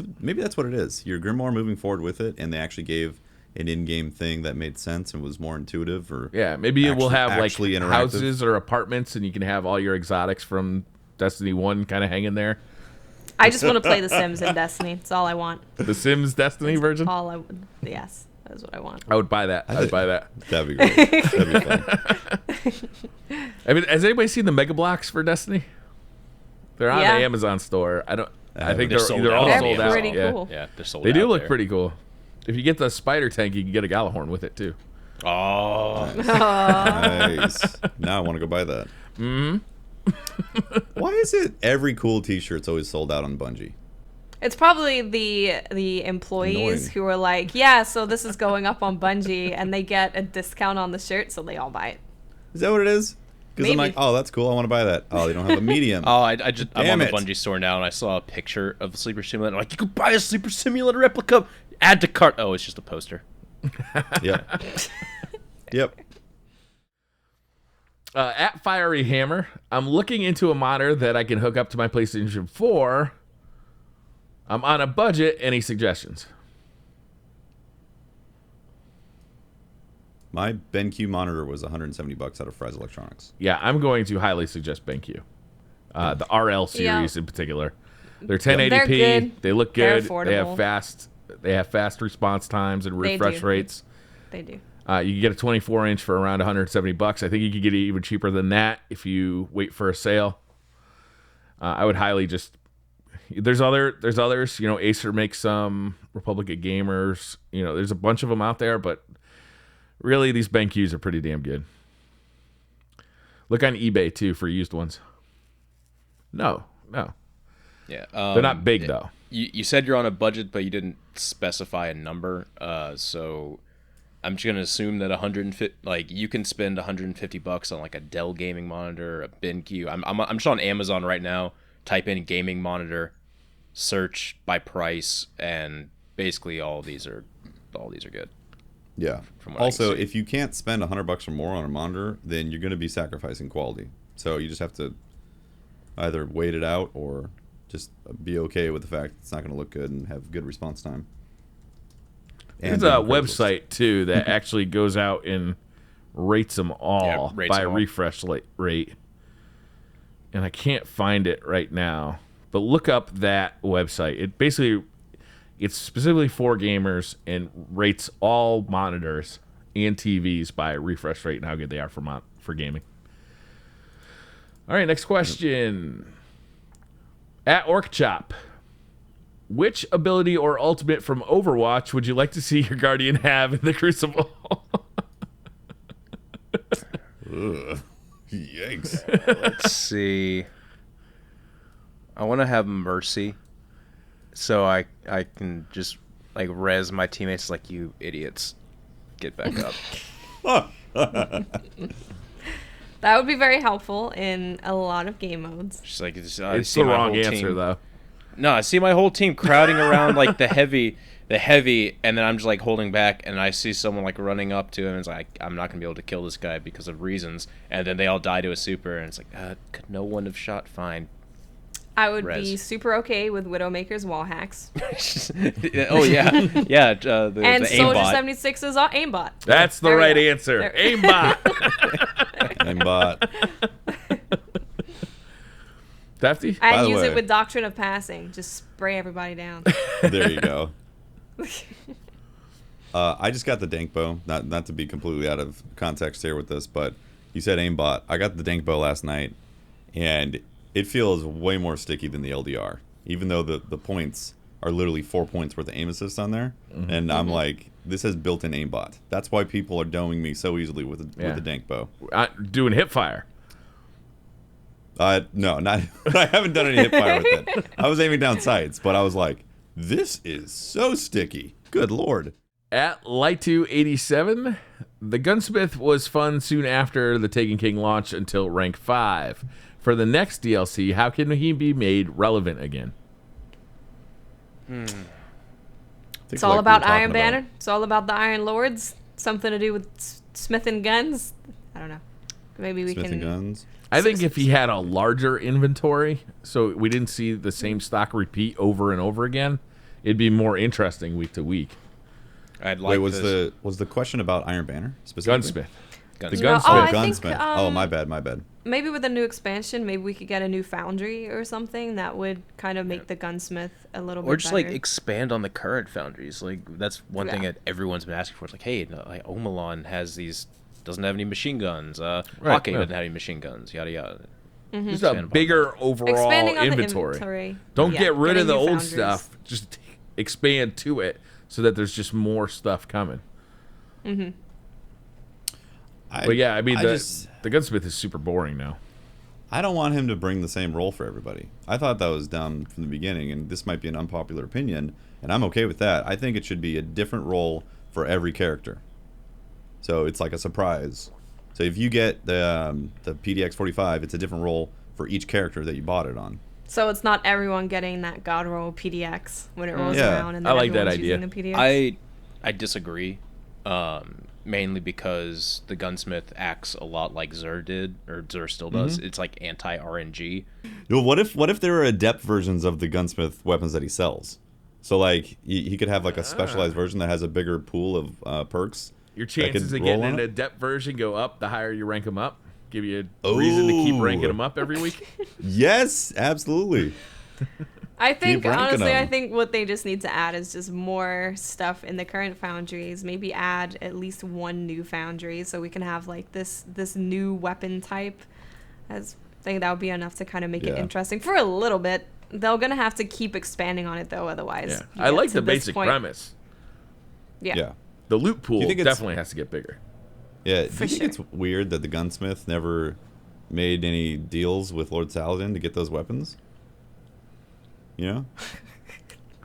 what it is. Your grimoire moving forward with it, and they actually gave an in-game thing that made sense and was more intuitive. Or maybe it will have like houses or apartments, and you can have all your exotics from Destiny 1 kind of hanging there. I just want to play The Sims in Destiny. That's all I want. The Sims Destiny version? Yes, that's what I want. I would buy that. I would buy that. That'd be great. That'd be fun. I mean, has anybody seen the Mega Blocks for Destiny? They're on the Amazon store. I think they're all sold out. They're pretty cool. Yeah, they're sold out. They do look pretty cool. If you get the spider tank, you can get a Galahorn with it too. Oh. Nice. Now I want to go buy that. Why is it every cool T-shirt's always sold out on Bungie? It's probably the employees Annoying. who are like, yeah, so this is going up on Bungie, and they get a discount on the shirt, so they all buy it. Is that what it is? Because I'm like, oh, that's cool. I want to buy that. Oh, they don't have a medium. Oh, I'm on the it. Bungie store now, and I saw a picture of the Sleeper Simulator. I'm like, you could buy a Sleeper Simulator replica. Add to cart. Oh, it's just a poster. Yep. Yep. At Fiery Hammer, I'm looking into a monitor that I can hook up to my PlayStation 4. I'm on a budget. Any suggestions? My BenQ monitor was $170 out of Fry's Electronics. Yeah, I'm going to highly suggest BenQ. The RL series in particular. They're 1080p. They're good. They look They're good. affordable. They have fast response times and They refresh do. rates. They do. You can get a 24-inch for around $170. I think you could get it even cheaper than that if you wait for a sale. I would highly just. There's others. You know, Acer makes some. Republic of Gamers. You know, there's a bunch of them out there, but really these BenQs are pretty damn good. Look on eBay too for used ones. No. Yeah, They're not big though. You said you're on a budget, but you didn't specify a number. So I'm just gonna assume that 150, like you can spend $150 on like a Dell gaming monitor, a BenQ. I'm just on Amazon right now. Type in gaming monitor, search by price, and basically all these are good. Yeah. From what I Also, can see. if you can't spend $100 or more on a monitor, then you're going to be sacrificing quality. So you just have to either wait it out or just be okay with the fact it's not going to look good and have good response time. There's be a on Craigslist. website too that actually goes out and rates them all rates by them all. refresh rate. And I can't find it right now, but look up that website. It's specifically for gamers and rates all monitors and TVs by refresh rate and how good they are for gaming. All right, next question. At OrcChop, which ability or ultimate from Overwatch would you like to see your Guardian have in the Crucible? Ugh. Yikes. Let's see. I want to have Mercy, so I can just like res my teammates like, you idiots, get back up. That would be very helpful in a lot of game modes. Just like It's the wrong answer, though. No, I see my whole team crowding around like the heavy, and then I'm just like holding back, and I see someone like running up to him, and it's like, I'm not gonna be able to kill this guy because of reasons, and then they all die to a super, and it's like, could no one have shot fine? I would Res. be super okay with Widowmaker's wall hacks. Oh yeah, yeah. The And the Soldier aimbot. 76's aimbot. That's the There we right go. answer. There- Aimbot. Aimbot. Tefty? By And the use way- it with Doctrine of Passing. Just spray everybody down. There you go. I just got the dank bow. Not to be completely out of context here with this, but you said aimbot. I got the dank bow last night, and it feels way more sticky than the LDR. Even though the points are literally 4 points worth of aim assist on there, and I'm like, this has built-in aimbot. That's why people are doming me so easily with the dank bow. Doing hip fire. No, not. I haven't done any hip fire with it. I was aiming down sights, but I was like, this is so sticky. Good lord. At Light287, the Gunsmith was fun soon after the Taken King launch until rank 5. For the next DLC, how can he be made relevant again? It's all about Iron Banner. It's all about the Iron Lords. Something to do with smithing guns. I don't know. Maybe we Smithing can. guns. I think if he had a larger inventory, so we didn't see the same stock repeat over and over again, it'd be more interesting week to week. I'd like Wait, was this. the question about Iron Banner specifically? Gunsmith. The Gunsmith. No, Gunsmith. I think, Gunsmith. Oh, my bad. Maybe with a new expansion, maybe we could get a new foundry or something that would kind of make the gunsmith a little bit Or just like better. expand on the current foundries. Like that's one thing Yeah. that everyone's been asking for. It's like, hey, like Omalon has these, doesn't have any machine guns. Hawkeye yeah. doesn't have any machine guns. Yada yada. Just a Expand upon bigger overall Expanding on inventory. the inventory. Don't Yeah, get rid getting of the new old foundries. stuff. Just expand to it so that there's just more stuff coming. But yeah, I mean, the gunsmith is super boring now. I don't want him to bring the same role for everybody. I thought that was dumb from the beginning, and this might be an unpopular opinion, and I'm okay with that. I think it should be a different role for every character. So it's like a surprise. So if you get the PDX 45, it's a different role for each character that you bought it on. So it's not everyone getting that God roll PDX when it rolls around, and then I like that everyone's idea. using the PDX. I disagree, mainly because the gunsmith acts a lot like Xur did, or Xur still does. It's like anti-RNG. Well, what if there are adept versions of the gunsmith weapons that he sells? So like he could have like a specialized version that has a bigger pool of perks. Your chances of getting an adept version go up the higher you rank them up. Give you a reason to keep ranking them up every week. Yes, absolutely. I think, honestly, I think what they just need to add is just more stuff in the current foundries. Maybe add at least one new foundry so we can have like this new weapon type. I think that would be enough to kind of make it interesting for a little bit. They're going to have to keep expanding on it, though, otherwise. Yeah. I like the basic premise. Yeah. The loot pool definitely has to get bigger. Yeah. Do you think it's weird that the gunsmith never made any deals with Lord Saladin to get those weapons? You know?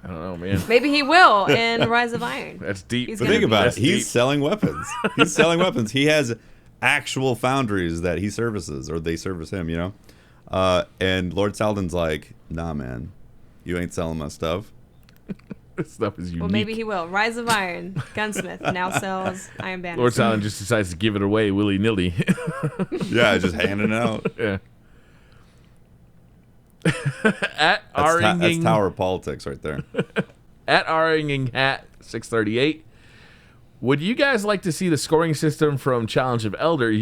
I don't know, man. Maybe he will in Rise of Iron. That's deep. But think about it. He's selling weapons. He's selling weapons. He has actual foundries that he services, or they service him, you know? And Lord Saladin's like, nah, man. You ain't selling my stuff. This stuff is unique. Well, maybe he will. Rise of Iron, gunsmith, now sells Iron Banner. Lord Saladin just decides to give it away willy-nilly. Yeah, just handing it out. Yeah. That's tower politics right there. At Arringing Hat 638, would you guys like to see the scoring system from Challenge of Elders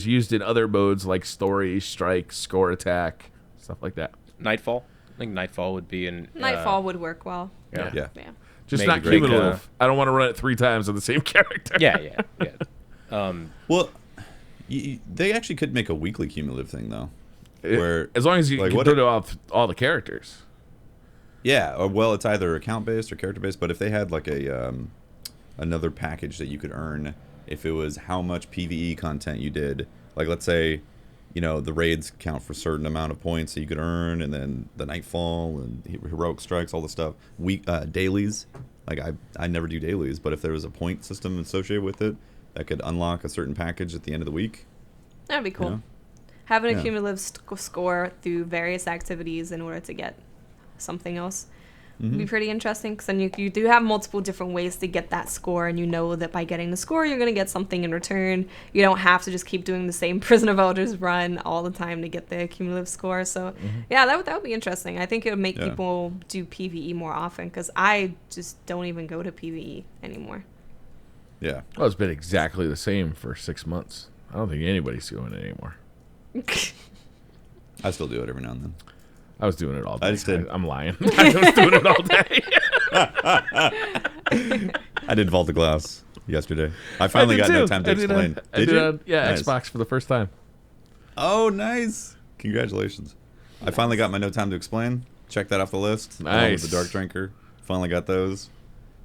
used in other modes like story, strike, score attack, stuff like that? Nightfall. I think Nightfall would be Nightfall would work well. Yeah. Just not cumulative. I don't want to run it 3 times on the same character. Yeah. Well, they actually could make a weekly cumulative thing though. Where as long as you can do it off all the characters. Yeah, or well, it's either account based or character based. But if they had like a another package that you could earn, if it was how much PVE content you did, like let's say, you know, the raids count for a certain amount of points that you could earn, and then the nightfall and heroic strikes, all the stuff. Dailies, like I never do dailies, but if there was a point system associated with it that could unlock a certain package at the end of the week, that'd be cool. You know? Having a cumulative score through various activities in order to get something else would be pretty interesting, because then you do have multiple different ways to get that score, and you know that by getting the score you're going to get something in return. You don't have to just keep doing the same Prison of Elders run all the time to get the cumulative score. So yeah, that would be interesting. I think it would make people do PvE more often, because I just don't even go to PvE anymore. Yeah. Well, it's been exactly the same for 6 months. I don't think anybody's doing it anymore. I still do it every now and then. I was doing it all day. I just did. I'm lying. I was doing it all day. I did Vault of Glass yesterday. I finally got No Time to Explain. Did you? Nice. Xbox for the first time. Oh, nice. Congratulations. I finally got my No Time to Explain. Check that off the list. Nice. With the Dark Drinker. Finally got those.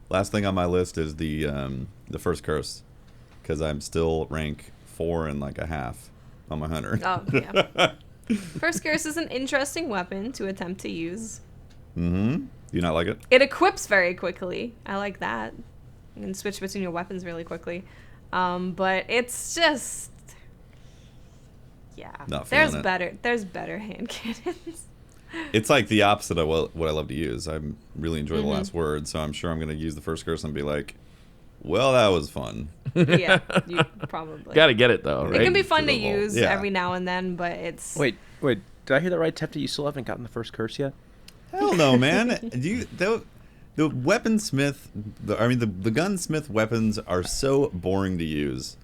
Last thing on my list is the First Curse, because I'm still rank 4 and like a half on my hunter. Oh, yeah. First Curse is an interesting weapon to attempt to use. Do you not like it? It equips very quickly. I like that. You can switch between your weapons really quickly. But it's just... Yeah. Not There's feeling it. There's better hand cannons. It's like the opposite of what I love to use. I really enjoy the last word, so I'm sure I'm going to use the First Curse and be like, well, that was fun. Yeah, you probably. Gotta get it, though, right? It can be fun to use every now and then, but it's... Wait. Did I hear that right, Tefty? You still haven't gotten the First Curse yet? Hell no, man. The weaponsmith... The gunsmith weapons are so boring to use.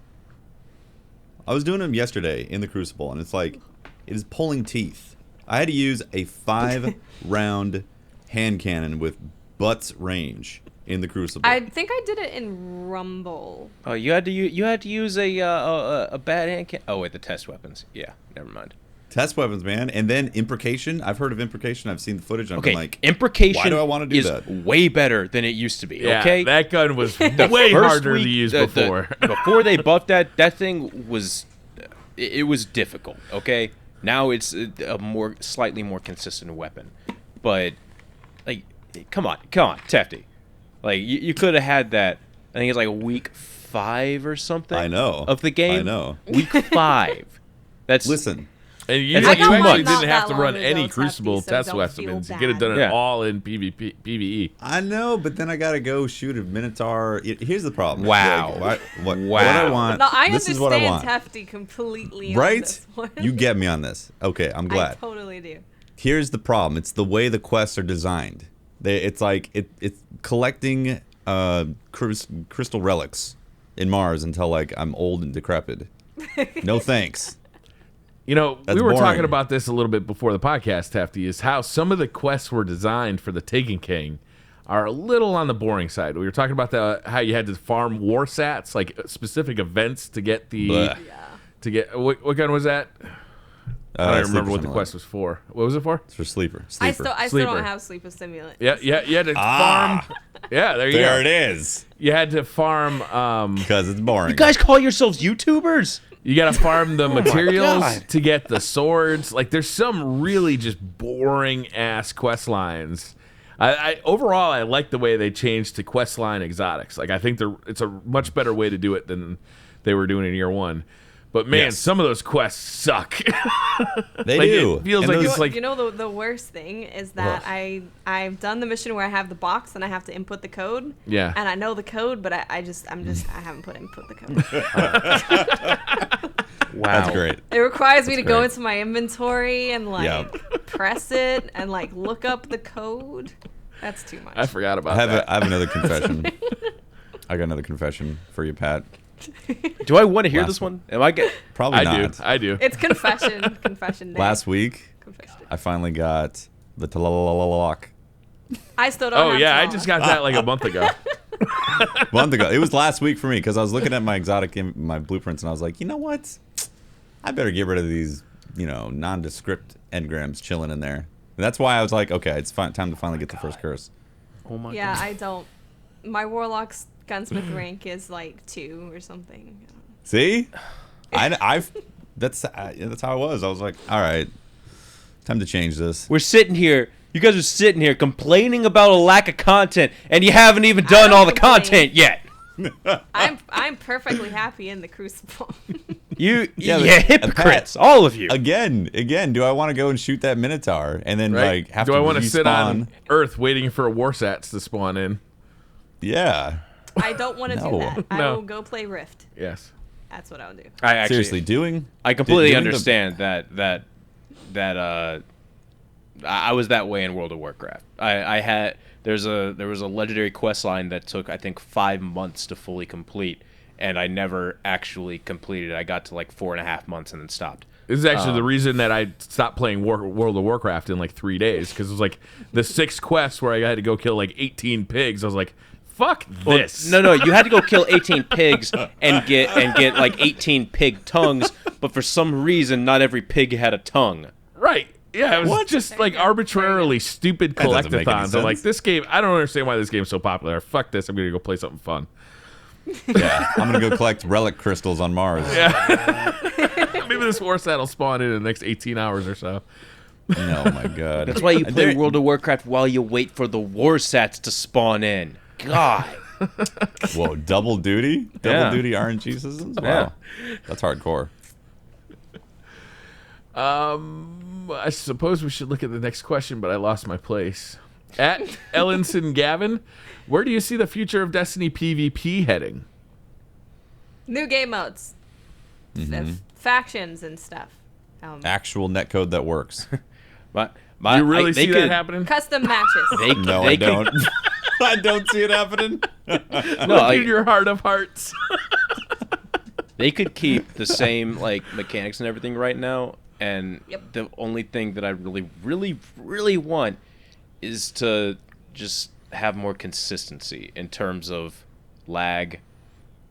I was doing them yesterday in the Crucible, and it's like, it is pulling teeth. I had to use a 5-round hand cannon with butts range in the Crucible. I think I did it in Rumble. Oh, you had to use a bad hand cannon. Oh wait, the test weapons. Yeah, never mind. Test weapons, man. And then imprecation. I've heard of imprecation. I've seen the footage. And I've been like, imprecation why do I want to do is that? way better than it used to be. Yeah, Okay, that gun was way first harder week, to use before. Before they buffed that thing was, it was difficult. Okay, now it's a slightly more consistent weapon, but like, come on, Tefty, like you could have had that. I think it's like week 5 or something. I know. Of the game. I know. Week 5. That's Listen. And you It's like actually too much. didn't have Not to that run long any ago, Crucible Tefty, so test don't weapons. You feel could have done it bad. all in PvE. I know, but then I gotta go shoot a Minotaur. Here's the problem. Wow. Like, what Wow. I want. No, I this is what I understand want. Tefty completely. Right? On this one. You get me on this. Okay, I'm I glad. totally do. Here's the problem. It's the way the quests are designed. It's like it's collecting crystal relics in Mars until like I'm old and decrepit. No thanks. You know, That's we were boring. talking about this a little bit before the podcast, Hefty, is how some of the quests were designed for the Taken King are a little on the boring side. We were talking about how you had to farm war sats, like specific events to get the Blech. to get what gun was that? I don't remember Sleeper what the Simulant. quest was for. What was it for? It's for sleeper. I still Sleeper. don't have Sleeper Simulant. Yeah, you had to farm. Yeah, there you There go. it is. You had to farm. Because it's boring. You guys call yourselves YouTubers? You got to farm the materials God. to get the swords. Like, there's some really just boring ass quest lines. I overall, I like the way they changed to quest line exotics. Like, I think it's a much better way to do it than they were doing in year 1. But man, Yes. some of those quests suck. They Like, do. it feels And like those- it's like You know the worst thing is that I've done the mission where I have the box and I have to input the code. Yeah. And I know the code, but I haven't input the code. Wow, That's great. It requires me to go great. into my inventory and like Yeah. press it and like look up the code. That's too much. I forgot about I that. have another confession. I got another confession for you, Pat. Do I want to hear Last this one? Am I get? Probably I not. do. I do. It's confession day. Last week, Confession day. I finally got the Tlalalock. I still don't Oh have yeah, I Tala. just got that like a month ago. A month ago. It was last week for me because I was looking at my exotic, my blueprints, and I was like, you know what? I better get rid of these, nondescript engrams chilling in there. And that's why I was like, okay, it's time to finally get the first curse. Oh my Yeah, god. I don't. My Warlock's gunsmith rank is like 2 or something. See, that's how I was. I was like, all right, time to change this. We're sitting here. You guys are sitting here complaining about a lack of content, and you haven't even I done don't all the complain. content yet. I'm perfectly happy in the Crucible. You Yeah, yeah, but- hypocrites, all of you. Again, do I want to go and shoot that Minotaur and then Right? like have Do to I want to sit on respawn? Earth waiting for war sats to spawn in? Yeah, I don't want to No. do that. I No. will go play Rift. Yes. That's what I'll do. I actually, seriously, doing. I completely doing the- understand that I was that way in World of Warcraft. I had there was a legendary quest line that took I think 5 months to fully complete, and I never actually completed it. I got to like 4.5 months and then stopped. This is actually the reason that I stopped playing World of Warcraft in like 3 days, because it was like the 6th quest where I had to go kill like 18 pigs. I was like, fuck this. No, you had to go kill 18 pigs and get like 18 pig tongues, but for some reason not every pig had a tongue. Right. Yeah, it was just like arbitrarily stupid That doesn't make any collectathons. I'm like, sense. this game, I don't understand why this game's so popular. Fuck this, I'm going to go play something fun. Yeah, I'm gonna go collect relic crystals on Mars. Maybe this war sat will spawn in the next 18 hours or so. Oh my god. That's why you And play there- World of Warcraft while you wait for the war sats to spawn in. God. Whoa, double duty? Double Yeah. duty RNG systems? Wow. That's hardcore. I suppose we should look at the next question, but I lost my place. At Ellenson Gavin, where do you see the future of Destiny PvP heading? New game modes. Factions and stuff. Actual netcode that works. My, Do you really they see could, that happening? Custom matches. They, No, they I could- don't. I don't see it happening. No, Look like, in your heart of hearts. they could keep the same like mechanics and everything right now, and Yep. the only thing that I really want is to just have more consistency in terms of lag,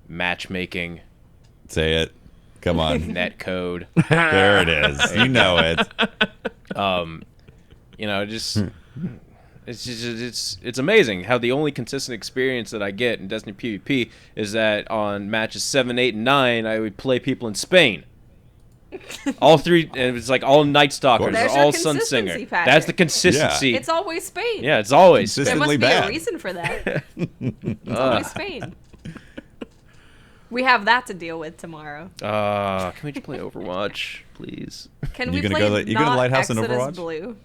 matchmaking. Say it. Come on. Net code. There it is. You know it. Just it's amazing how the only consistent experience that I get in Destiny PvP is that on matches 7, 8, and 9, I would play people in Spain. All three, and it's like all Night Stalkers, There's or your all Sunsinger. consistency pattern. That's the consistency. It's always Spain. Yeah, it's always There Spain. must be bad. a reason for that. It's always Spain. We have that to deal with tomorrow. Can we just play Overwatch, please? Can You we gonna play go to- you go to not Lighthouse in Exodus Overwatch? Blue?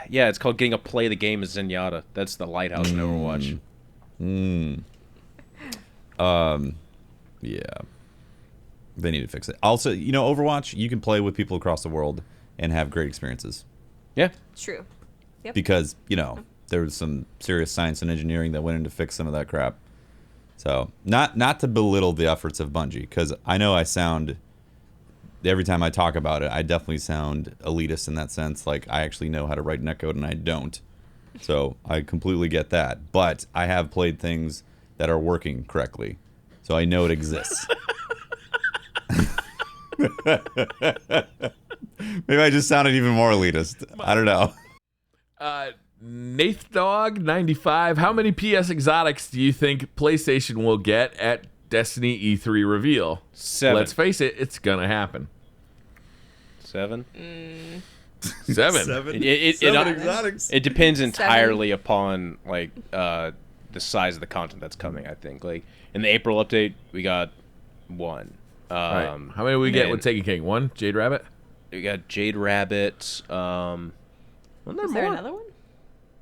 Yeah, it's called getting a play the game as Zenyatta. That's the lighthouse in Overwatch. Yeah. They need to fix it. Also, Overwatch, you can play with people across the world and have great experiences. Yeah. True. Yep. Because, there was some serious science and engineering that went into fix some of that crap. So, not to belittle the efforts of Bungie, because I know I sound, every time I talk about it, I definitely sound elitist in that sense. Like, I actually know how to write netcode, and I don't. So, I completely get that. But I have played things that are working correctly. So, I know it exists. Maybe I just sounded even more elitist. I don't know. NathDog95, how many PS exotics do you think PlayStation will get at Destiny E3 reveal? 7. Let's face it, it's gonna happen. 7. 7. Seven exotics. It depends entirely upon the size of the content that's coming. I think in the April update we got 1. Right. How many we get with Taken King? 1? Jade Rabbit? We got Jade Rabbit. Is there another one?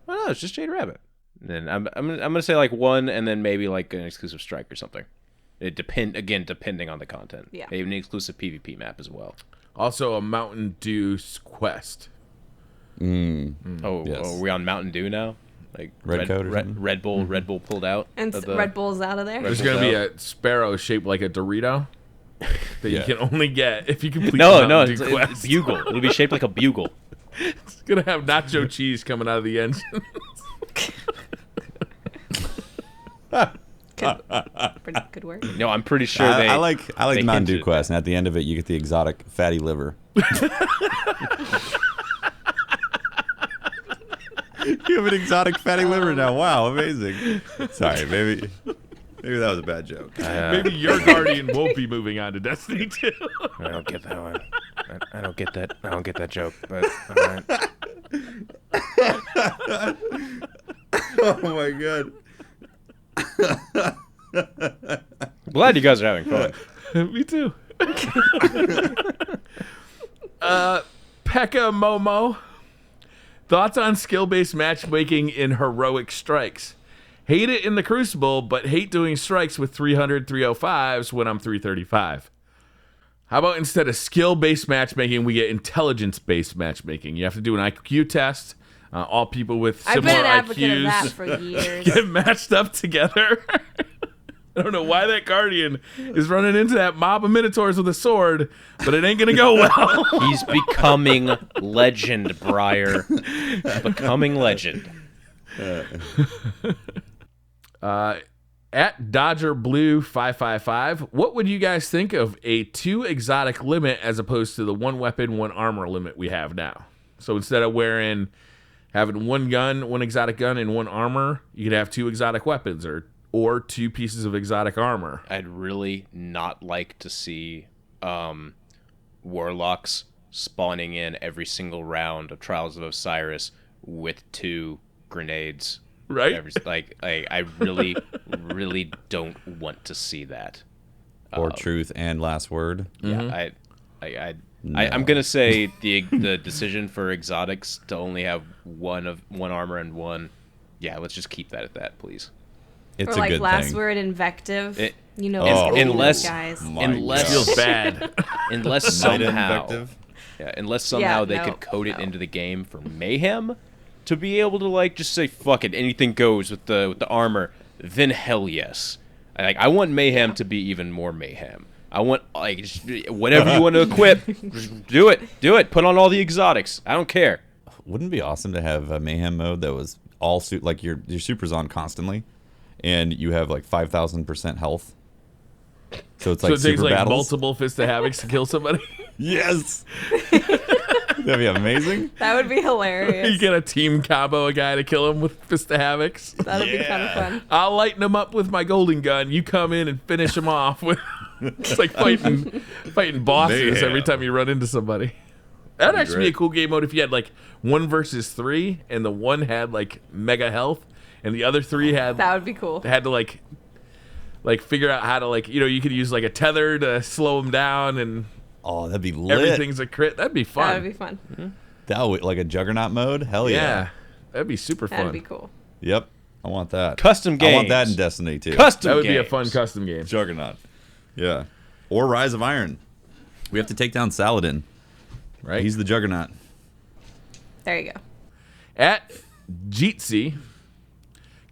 Oh, no, it's just Jade Rabbit. And then I'm gonna say 1, and then maybe an exclusive strike or something. It depending on the content. Yeah. Maybe an exclusive PvP map as well. Also a Mountain Dew quest. Oh, Yes. are we on Mountain Dew now? Red Code or something? Red Bull. Red Bull pulled out. And Red Bull's out of there. There's gonna be a sparrow shaped like a Dorito that you can only get if you complete the No, Mountain it's Dew a quest. bugle. It'll be shaped like a bugle. It's gonna have nacho cheese coming out of the engine. Good work. No, I'm pretty sure I, they. I like they Mountain Dew hinted Quest, and at the end of it, you get the exotic fatty liver. You have an exotic fatty liver now. Wow, amazing. Sorry, maybe that was a bad joke. Maybe your Guardian won't be moving on to Destiny 2. I don't get that one. I don't get that. I don't get that joke. But all right. Oh my god. Glad you guys are having fun. Me too. Pekka Momo. Thoughts on skill-based matchmaking in heroic strikes? Hate it in the Crucible, but hate doing strikes with 300 305s when I'm 335. How about instead of skill-based matchmaking, we get intelligence-based matchmaking? You have to do an IQ test. All people with I've similar been an advocate of that IQs for years. get matched up together. I don't know why that Guardian is running into that mob of Minotaurs with a sword, but it ain't gonna go well. He's becoming legend, Briar. He's becoming legend. At Dodger Blue 555, what would you guys think of a 2 exotic limit as opposed to the 1 weapon, 1 armor limit we have now? So instead of having 1 gun, 1 exotic gun, and 1 armor, you could have 2 exotic weapons or 2 pieces of exotic armor. I'd really not like to see warlocks spawning in every single round of Trials of Osiris with 2 grenades. Right? I really, really don't want to see that. Or truth and last word. Yeah, I'm gonna say the decision for exotics to only have one armor and 1. Yeah, let's just keep that at that, please. It's Or a good last thing. word invective. Unless guys. Feels bad. Unless somehow they no, could code it into the game for mayhem, to be able to just say fuck it, anything goes with the armor, then hell yes. I want mayhem to be even more mayhem. I want just whatever you want to equip, just do it. Put on all the exotics. I don't care. Wouldn't it be awesome to have a mayhem mode that was all your super's on constantly, and you have 5,000% health, So it's So like it takes super like battles. multiple Fist of Havocs to kill somebody. Yes. That'd be amazing. That would be hilarious. You get a team combo a guy to kill him with Fist of Havocs. That'd be kind of fun. I'll lighten him up with my golden gun. You come in and finish him off with. It's like fighting bosses Mayhem. every time you run into somebody. That'd That'd be actually be a great. cool game mode if you had like 1 versus 3, and the one had like mega health, and the other 3 had That would be cool. had to like figure out how to you could use like a tether to slow him down, and Oh, that'd be lit. everything's a crit. That'd be fun. That would be fun. That would, like a Juggernaut mode. Hell yeah. Yeah, that'd be super fun. That'd be cool. Yep. I want that. Custom I want that games. in Destiny too. Custom That would be a games. fun custom game. Juggernaut. Yeah. Or Rise of Iron. We have to take down Saladin. Right? He's the Juggernaut. There you go. At Jeetsy,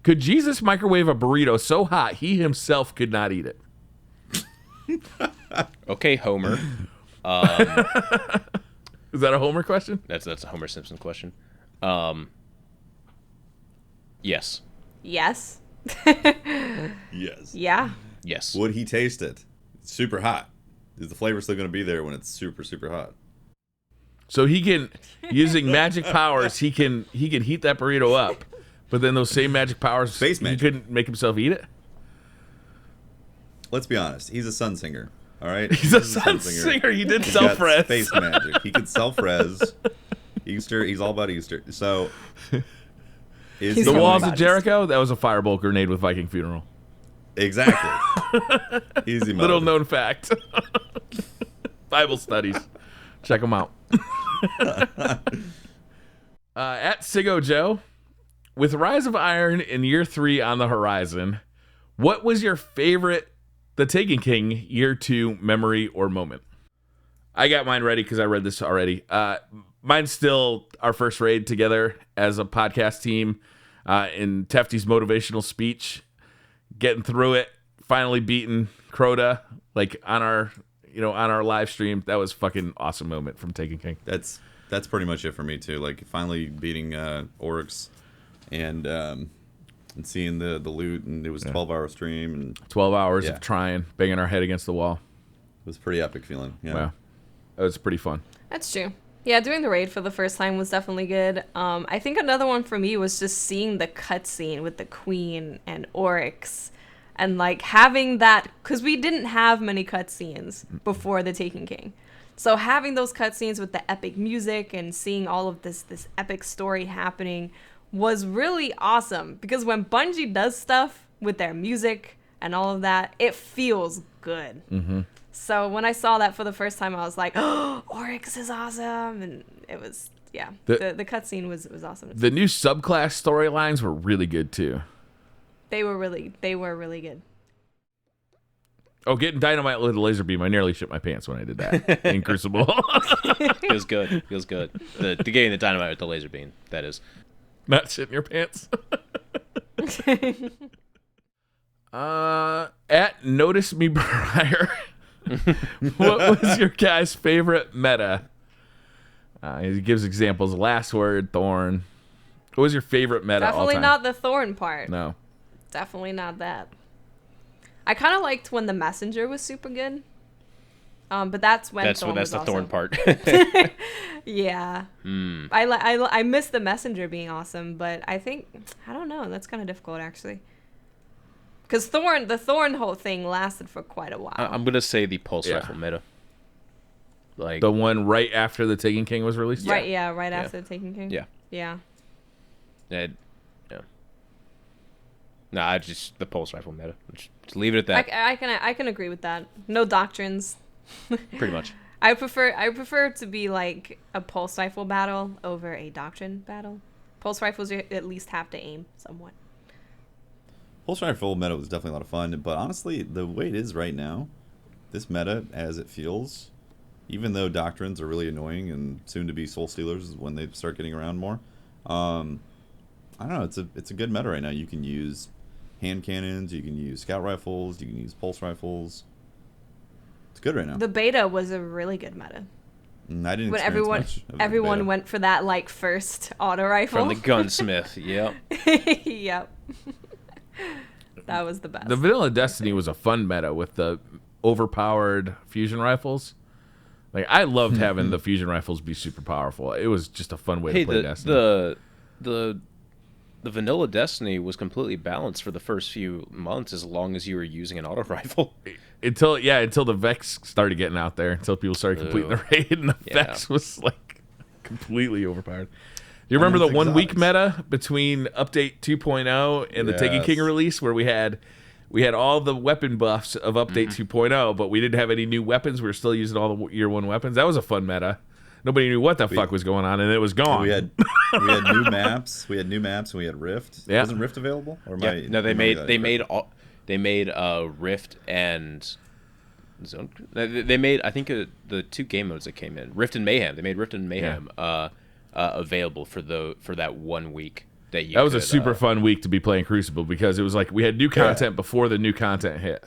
could Jesus microwave a burrito so hot he himself could not eat it? Okay, Homer. Is that a Homer question? That's a Homer Simpson question. Yes. Yes. Yes. Yeah. Yes. Would he taste it? It's super hot. Is the flavor still going to be there when it's super, super hot? So he can, using magic powers, he can heat that burrito up, but then those same magic powers, Space he magic. couldn't make himself eat it. Let's be honest. He's a sun singer. All right? He's a sun singer. He did He's got self-res. space magic. He could self-res. Easter. He's all about Easter. So, is He's The Tell me walls about of Jericho, that was a firebolt grenade with Viking funeral. Exactly. Easy mode. Little known fact. Bible studies. Check them out. At Sigo Joe, with Rise of Iron in year 3 on the horizon, what was your favorite The Taken King year 2 memory or moment? I got mine ready because I read this already. Mine's still our first raid together as a podcast team in Tefty's motivational speech, getting through it, finally beating Crota like on our live stream. That was fucking awesome moment from Taken King. That's pretty much it for me too. Like finally beating Oryx and seeing the loot, and it was a 12-hour stream, and 12 hours Yeah. of trying, banging our head against the wall. it was a pretty epic feeling. Yeah. Wow. That was pretty fun. That's true. Yeah, doing the raid for the first time was definitely good. I think another one for me was just seeing the cutscene with the Queen and Oryx, and like having that, because we didn't have many cutscenes before the Taken King. So having those cutscenes with the epic music and seeing all of this epic story happening was really awesome, because when Bungie does stuff with their music and all of that, it feels good. Mm-hmm. So when I saw that for the first time, I was like, "Oh, Oryx is awesome!" And it was, yeah, the cutscene was awesome. The new subclass storylines were really good too. They were really good. Oh, getting dynamite with a laser beam! I nearly shit my pants when I did that in Crucible. Feels good. Feels good. The getting the dynamite with the laser beam. That is. Not shitting your pants. At Notice Me Briar, what was your guy's favorite meta? He gives examples. Last Word, Thorn. What was your favorite meta? Definitely all time? not the Thorn part. No. Definitely not that. I kind of liked when the Messenger was super good. But that's when That's Thorn was the also. Thorn part. Yeah. Mm. I miss the Messenger being awesome, but I don't know. That's kind of difficult actually. Because the Thorn whole thing lasted for quite a while. I'm gonna say the pulse Yeah. rifle meta. Like The one right after the Taken King was released? right after the Taken King. Yeah. Yeah. yeah. No, I just the pulse rifle meta. Just leave it at that. I can agree with that. No doctrines. Pretty much. I prefer to be like a pulse rifle battle over a doctrine battle. Pulse rifles you at least have to aim somewhat. Pulse Rifle meta was definitely a lot of fun, but honestly, the way it is right now, this meta, as it feels, even though doctrines are really annoying and soon to be soul stealers when they start getting around more, I don't know, it's a good meta right now. You can use hand cannons, you can use scout rifles, you can use pulse rifles. It's good right now. The beta was a really good meta. I didn't When experience much of the everyone beta. went for that like first auto rifle. From the gunsmith. Yep. Yep. That was the best. The Vanilla Destiny was a fun meta with the overpowered fusion rifles. Like, I loved having the fusion rifles be super powerful. It was just a fun way to play Destiny. The vanilla Destiny was completely balanced for the first few months as long as you were using an auto rifle. Until the Vex started getting out there, until people started completing the raid, and the Vex was like completely overpowered. Do you remember the 1 week meta between Update 2.0 and the Taken King release, where we had all the weapon buffs of Update 2.0, but we didn't have any new weapons. We were still using all the Year 1 weapons. That was a fun meta. Nobody knew what the fuck was going on, and it was gone. We had new maps. We had new maps, and we had Rift. Yeah. Wasn't Rift available? Or No, they made Rift and Zone. They made, I think, the 2 game modes that came in, Rift and Mayhem. They made Rift and Mayhem available for that 1 week. That was a super fun week to be playing Crucible, because it was like we had new content before the new content hit.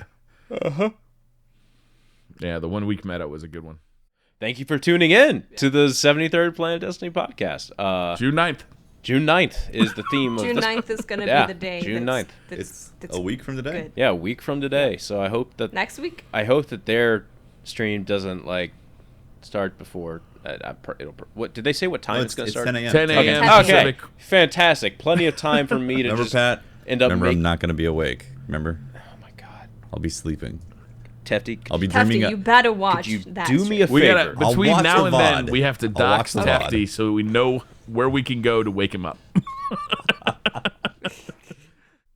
Yeah, the 1 week meta was a good one. Thank you for tuning in to the 73rd Planet Destiny podcast. June 9th. June 9th is the theme of June this. 9th is going to be the day. June 9th. It's a week from today. Good. Yeah, a week from today. So I hope that Next week? I hope that their stream doesn't start before. What did they say? What time it's going to start? 10 a.m. 10 a.m. Okay, Pacific. fantastic. Plenty of time for me to Remember, just Pat? I'm not going to be awake. Remember? Oh my God, I'll be sleeping. Tefty, I'll be dreaming. Tefty, you better watch could you that. do me a We favor? gotta, between watch now the and then, VOD. we have to I'll dox watch the VOD. Tefty so we know where we can go to wake him up.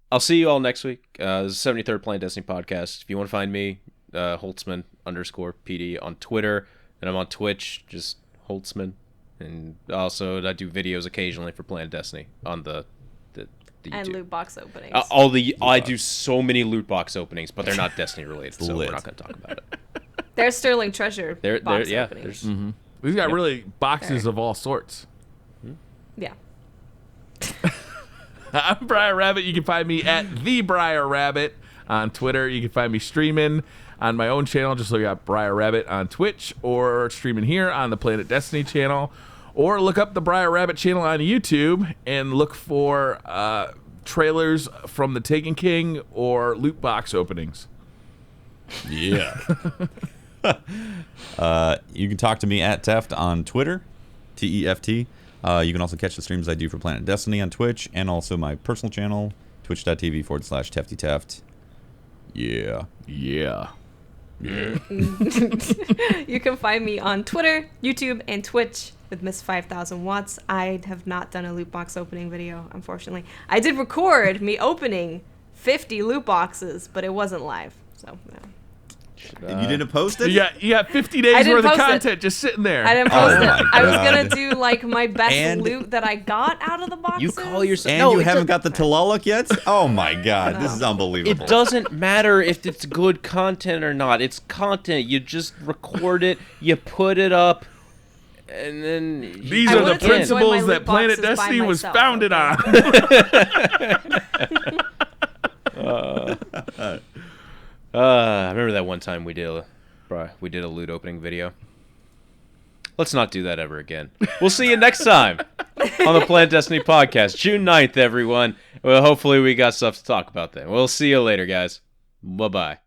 I'll see you all next week. This is 73rd Planet Destiny podcast. If you want to find me, Holtzman_PD on Twitter, and I'm on Twitch, just Holtzman. And also, I do videos occasionally for Planet Destiny on the YouTube. And loot box openings. I do so many loot box openings, but they're not Destiny related, so we're not going to talk about it. There's Sterling Treasure box openings. We've got really boxes of all sorts. Yeah. I'm Briar Rabbit. You can find me at the Briar Rabbit on Twitter. You can find me streaming on my own channel. Just look up Briar Rabbit on Twitch, or streaming here on the Planet Destiny channel, or look up the Briar Rabbit channel on YouTube and look for trailers from the Taken King or loot box openings. Yeah. You can talk to me at Teft on Twitter, TEFT. You can also catch the streams I do for Planet Destiny on Twitch, and also my personal channel, twitch.tv/TeftyTeft. Yeah. Yeah. You can find me on Twitter, YouTube, and Twitch with Miss 5000 Watts. I have not done a loot box opening video, unfortunately. I did record me opening 50 loot boxes, but it wasn't live. So, no. And you didn't post it? You got 50 days worth of content just sitting there. I didn't post it. my I was God. going to do my best loot that I got out of the boxes. You call yourself... And No, you it haven't got the Talaluk yet? Oh my God, this is It unbelievable. doesn't matter if it's good content or not. It's content. You just record it, you put it up, and then... These are the principles that Planet Destiny was founded on. I remember that one time we did a loot opening video. Let's not do that ever again. We'll see you next time on the Planet Destiny podcast. June 9th, everyone. Well, hopefully we got stuff to talk about then. We'll see you later, guys. Bye-bye.